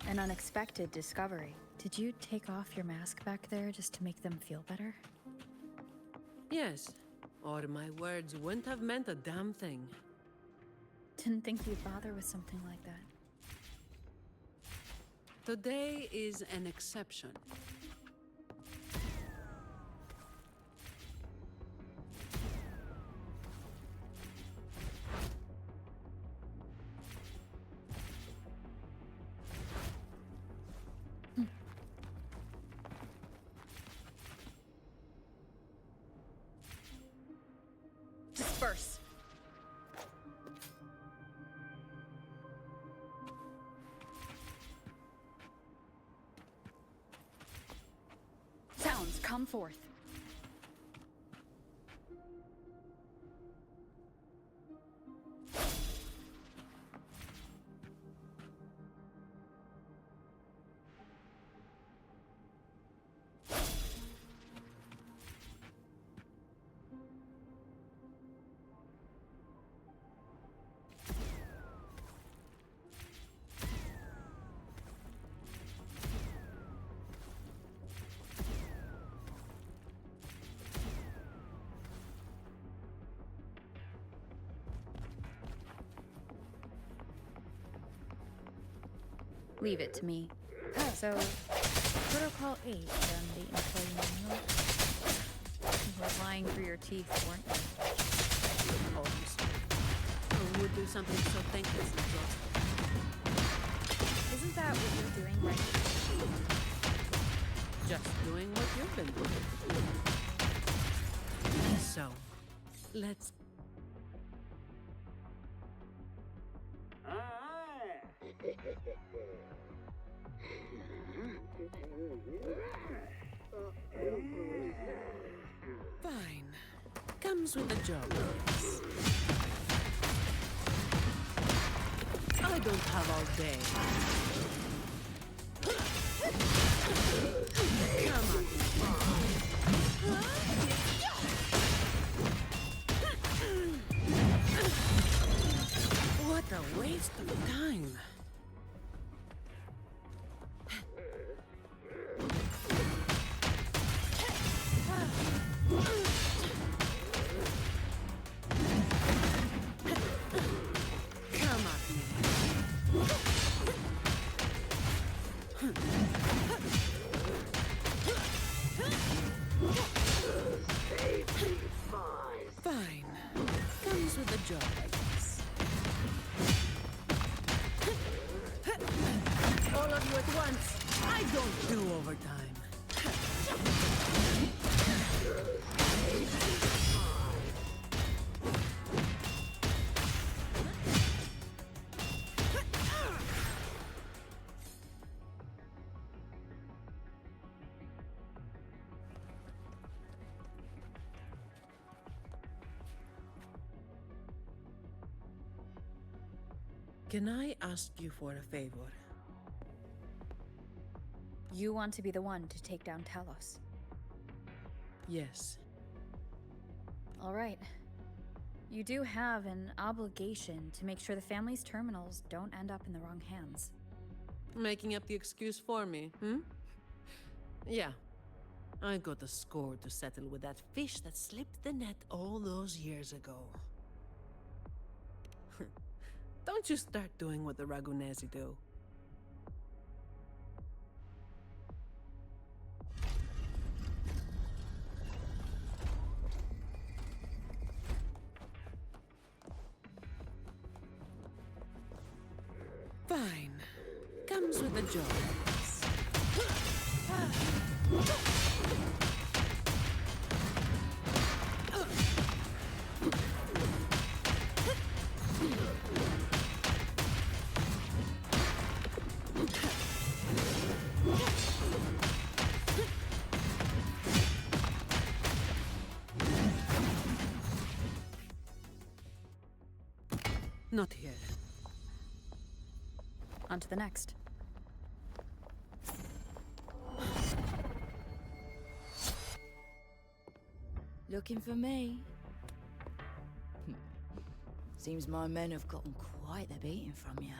An unexpected discovery. Did you take off your mask back there just to make them feel better? Yes, or my words wouldn't have meant a damn thing. Didn't think you'd bother with something like that. Today is an exception. Disperse. Come forth. Leave it to me. So, Protocol 8, the employee manual. You were lying through your teeth, weren't you? Who would do something so thankless and exhausting? Isn't that what you're doing right now? Just doing what you've been doing. So, let's... Fine. Comes with the job, yes. I don't have all day. Come on. What a waste of time. Fine. Comes with the job, I guess. All of you at once. I don't do overtime. Can I ask you for a favor? You want to be the one to take down Talos. Yes. All right. You do have an obligation to make sure the family's terminals don't end up in the wrong hands. Making up the excuse for me, hmm? Yeah. I got a score to settle with that fish that slipped the net all those years ago. Don't you start doing what the Ragunesi do. Fine. Comes with the job. Not here. On to the next. Looking for me? Seems my men have gotten quite the beating from you.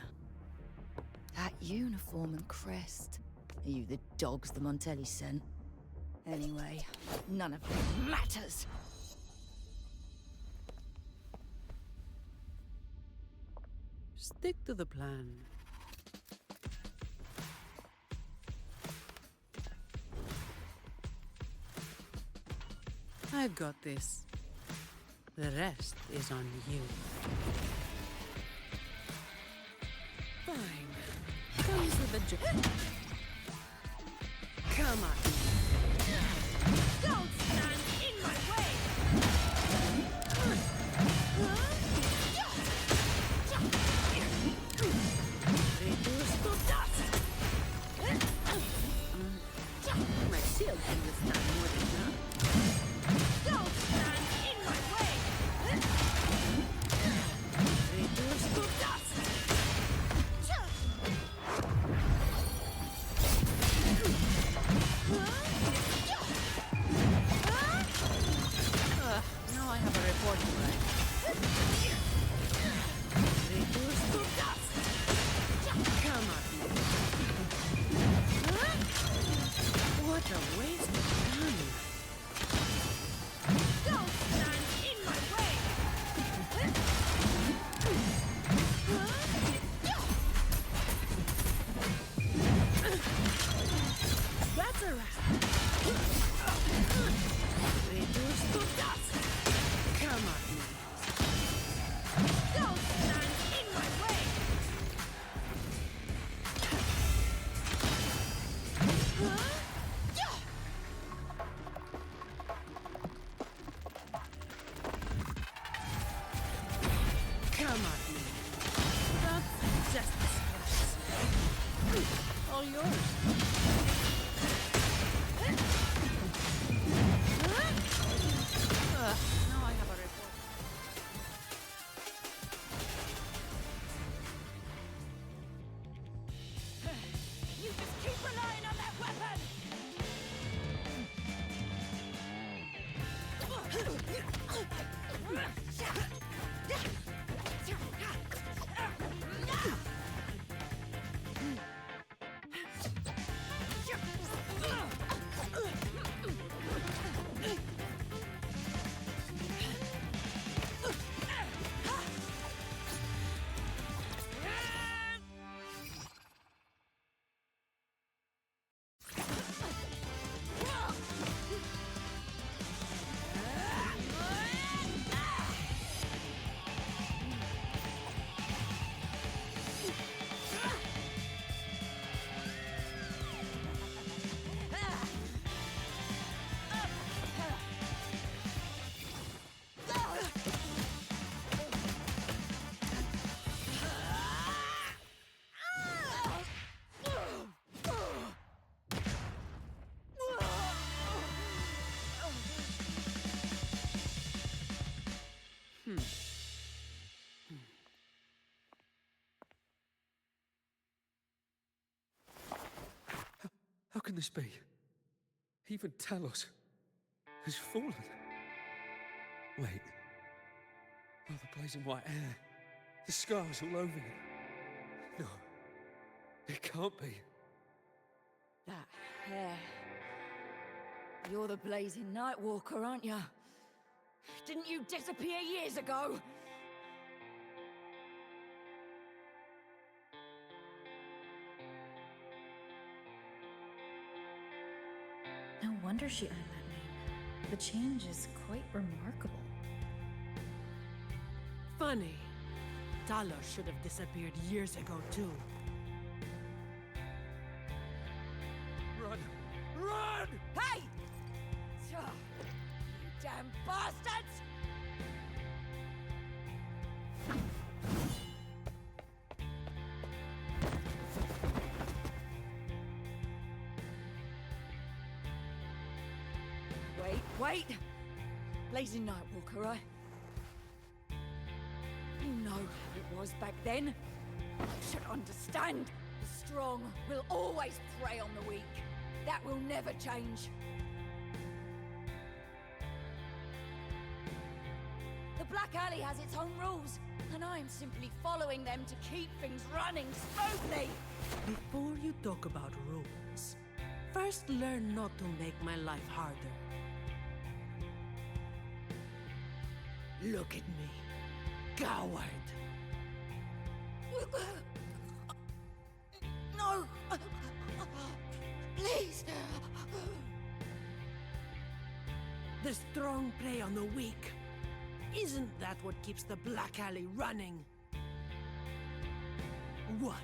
That uniform and crest. Are you the dogs the Montelli sent? Anyway, none of it matters. Stick to the plan. I've got this. The rest is on you. Fine. Comes with the job. Come on. Don't stand in my way! Reduce to dust! My shield can withstand more than Reduce to dust! Come at me! Don't stand in my way! Come at me! That's just a scratch. All yours. Now I have a report. You just keep relying on that weapon! How can this be? Even Talos has fallen. Wait. Oh, the blazing white hair. The scars all over it. No. It can't be. That hair. You're the blazing Nightwalker, aren't you? Didn't you disappear years ago? No wonder she earned that name. The change is quite remarkable. Funny. Talos should have disappeared years ago, too. Run! Run! Hey! You damn bastards! Wait! Blazing Nightwalker, right? You know how it was back then. You should understand. The strong will always prey on the weak. That will never change. The Black Alley has its own rules, and I am simply following them to keep things running smoothly. Before you talk about rules, first learn not to make my life harder. Look at me, coward. No! Please! The strong prey on the weak. Isn't that what keeps the Black Alley running? What?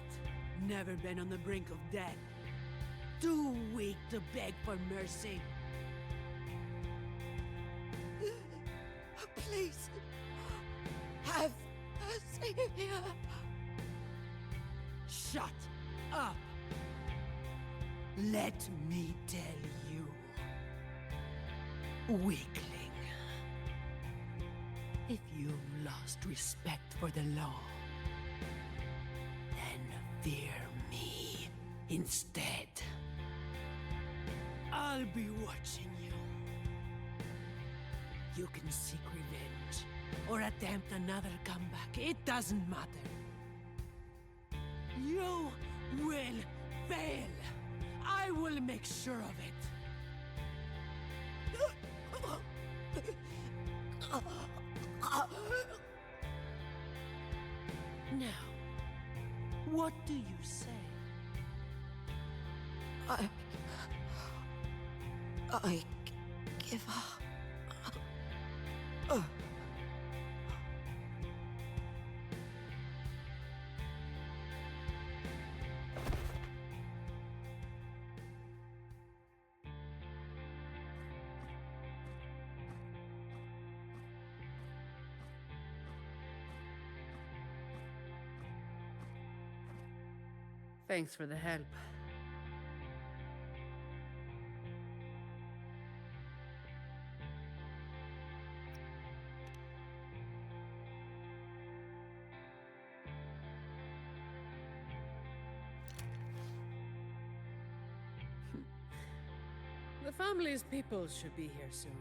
Never been on the brink of death? Too weak to beg for mercy? Please! Have mercy here! Shut up! Let me tell you, weakling. If you've lost respect for the law, then fear me instead. I'll be watching you. You can seek revenge, or attempt another comeback. It doesn't matter. You will fail. I will make sure of it. Now, what do you say? I give up. Thanks for the help. The family's people should be here soon.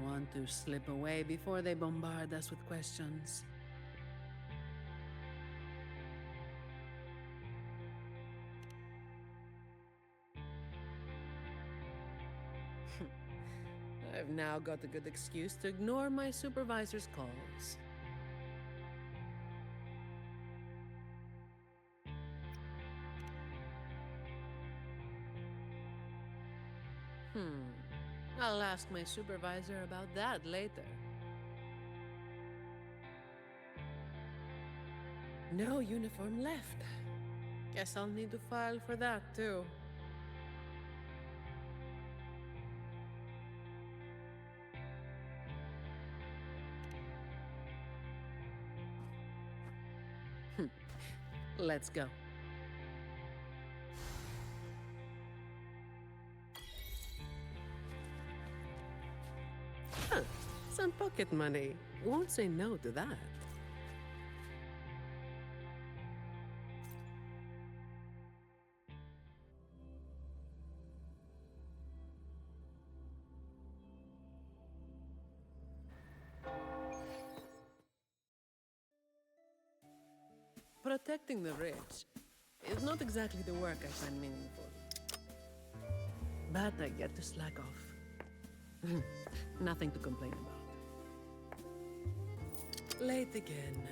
Want to slip away before they bombard us with questions. I've now got a good excuse to ignore my supervisor's calls. I'll ask my supervisor about that later. No uniform left. Guess I'll need to file for that too. Let's go. Huh, some pocket money. Won't say no to that. Protecting the rich is not exactly the work I find meaningful. But I get to slack off. Nothing to complain about. Late again.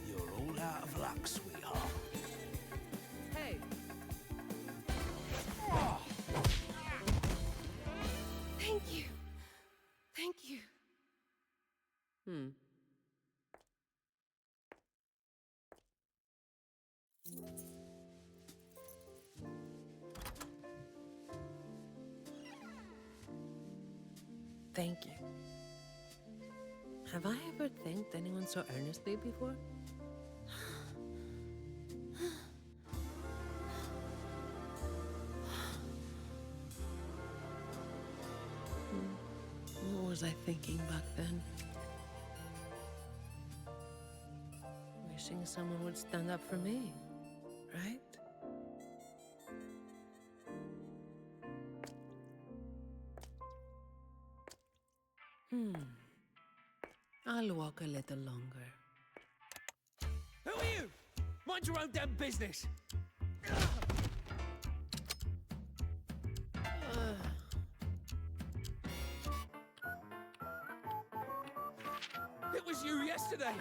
You're all out of luck, sweetheart. Hey! Thank you. Thank you. Thank you. Have I ever thanked anyone so earnestly before? What was I thinking back then? Wishing someone would stand up for me, right? I'll walk a little longer. Who are you? Mind your own damn business. It was you yesterday.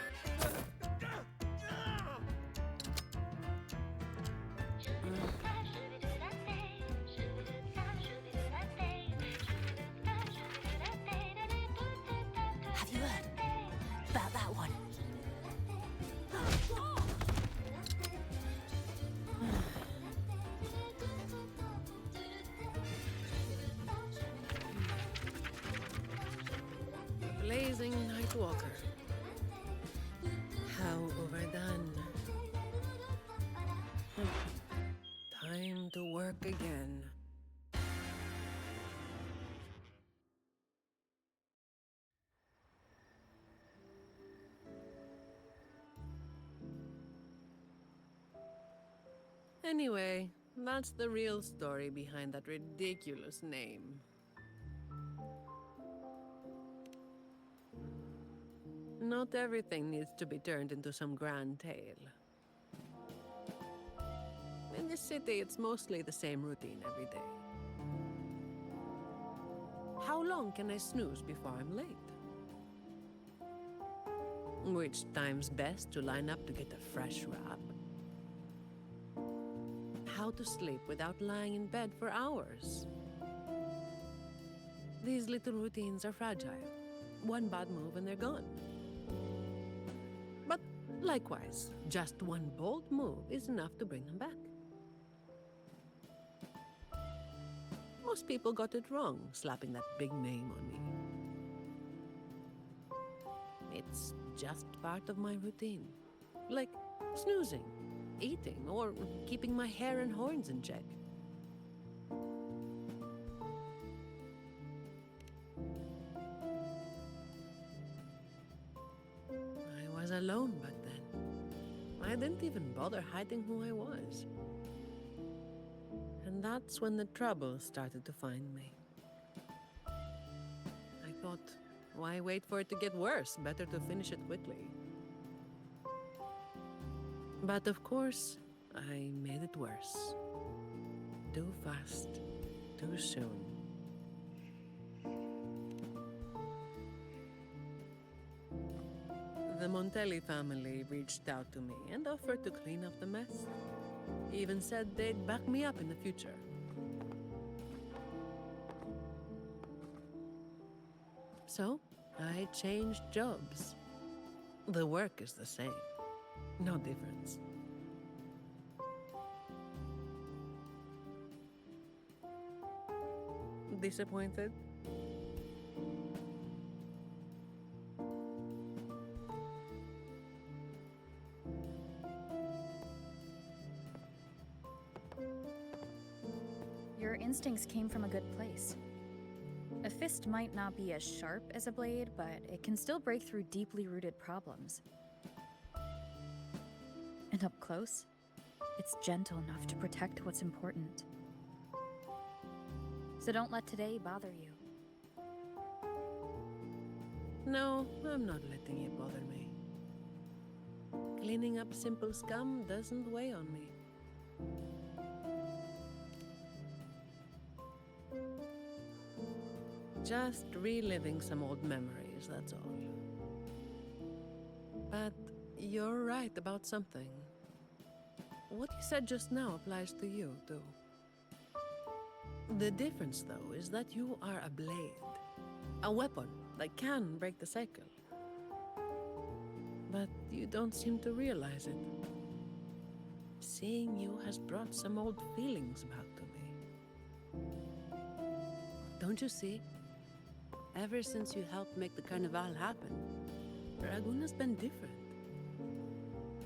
Have you heard about that one? Blazing Nightwalker. How overdone. Time to work again. Anyway, that's the real story behind that ridiculous name. Not everything needs to be turned into some grand tale. In this city, it's mostly the same routine every day. How long can I snooze before I'm late? Which time's best to line up to get a fresh wrap? How to sleep without lying in bed for hours? These little routines are fragile. One bad move and they're gone. But likewise, just one bold move is enough to bring them back. Most people got it wrong, slapping that big name on me. It's just part of my routine. Like snoozing, eating, or keeping my hair and horns in check. I was alone back then. I didn't even bother hiding who I was. And that's when the trouble started to find me. I thought, why wait for it to get worse? Better to finish it quickly. But of course, I made it worse. Too fast, too soon. The Montelli family reached out to me and offered to clean up the mess. Even said they'd back me up in the future. So, I changed jobs. The work is the same. No difference. Disappointed? Your instincts came from a good place. A fist might not be as sharp as a blade, but it can still break through deeply rooted problems. And up close, it's gentle enough to protect what's important. So don't let today bother you. No, I'm not letting it bother me. Cleaning up simple scum doesn't weigh on me. Just reliving some old memories, that's all. But you're right about something. What you said just now applies to you, too. The difference, though, is that you are a blade. A weapon that can break the cycle. But you don't seem to realize it. Seeing you has brought some old feelings back to me. Don't you see? Ever since you helped make the carnival happen, Raguna's been different.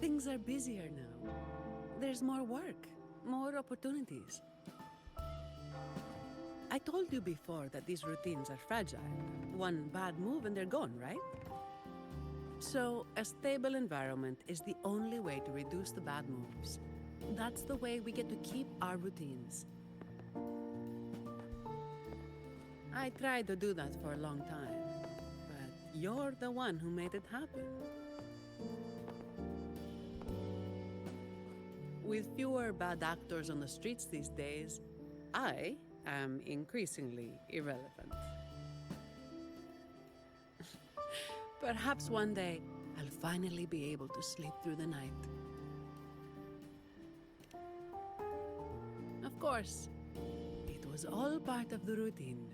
Things are busier now. There's more work, more opportunities. I told you before that these routines are fragile. One bad move and they're gone, right? So, a stable environment is the only way to reduce the bad moves. That's the way we get to keep our routines. I tried to do that for a long time, but you're the one who made it happen. With fewer bad actors on the streets these days, I am increasingly irrelevant. Perhaps one day, I'll finally be able to sleep through the night. Of course, it was all part of the routine.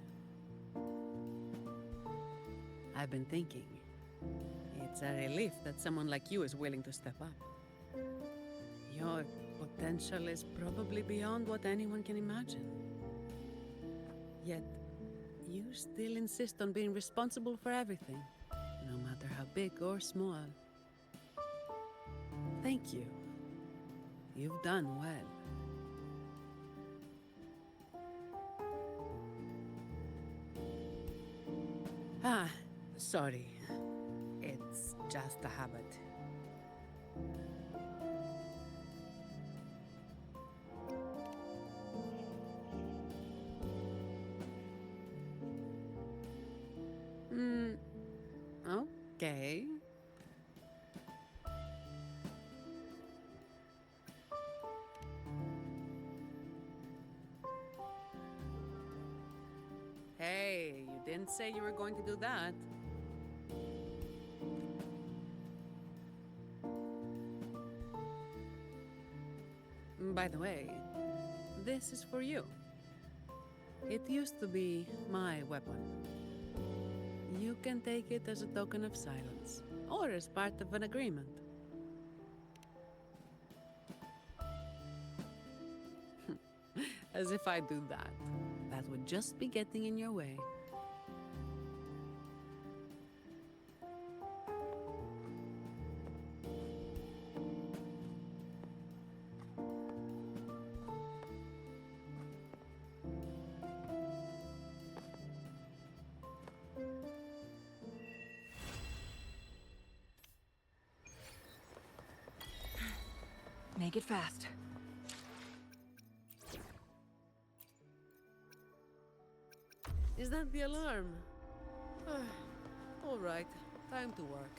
I've been thinking, it's a relief that someone like you is willing to step up. Your potential is probably beyond what anyone can imagine. Yet, you still insist on being responsible for everything, no matter how big or small. Thank you. You've done well. Sorry. It's just a habit. Okay. Hey, you didn't say you were going to do that. By the way, this is for you. It used to be my weapon. You can take it as a token of silence, or as part of an agreement. As if I do that. That would just be getting in your way. Make it fast. Is that the alarm? All right, time to work.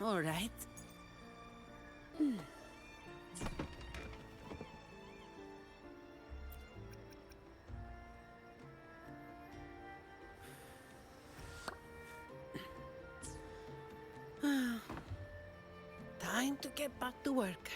All right. Time to get back to work.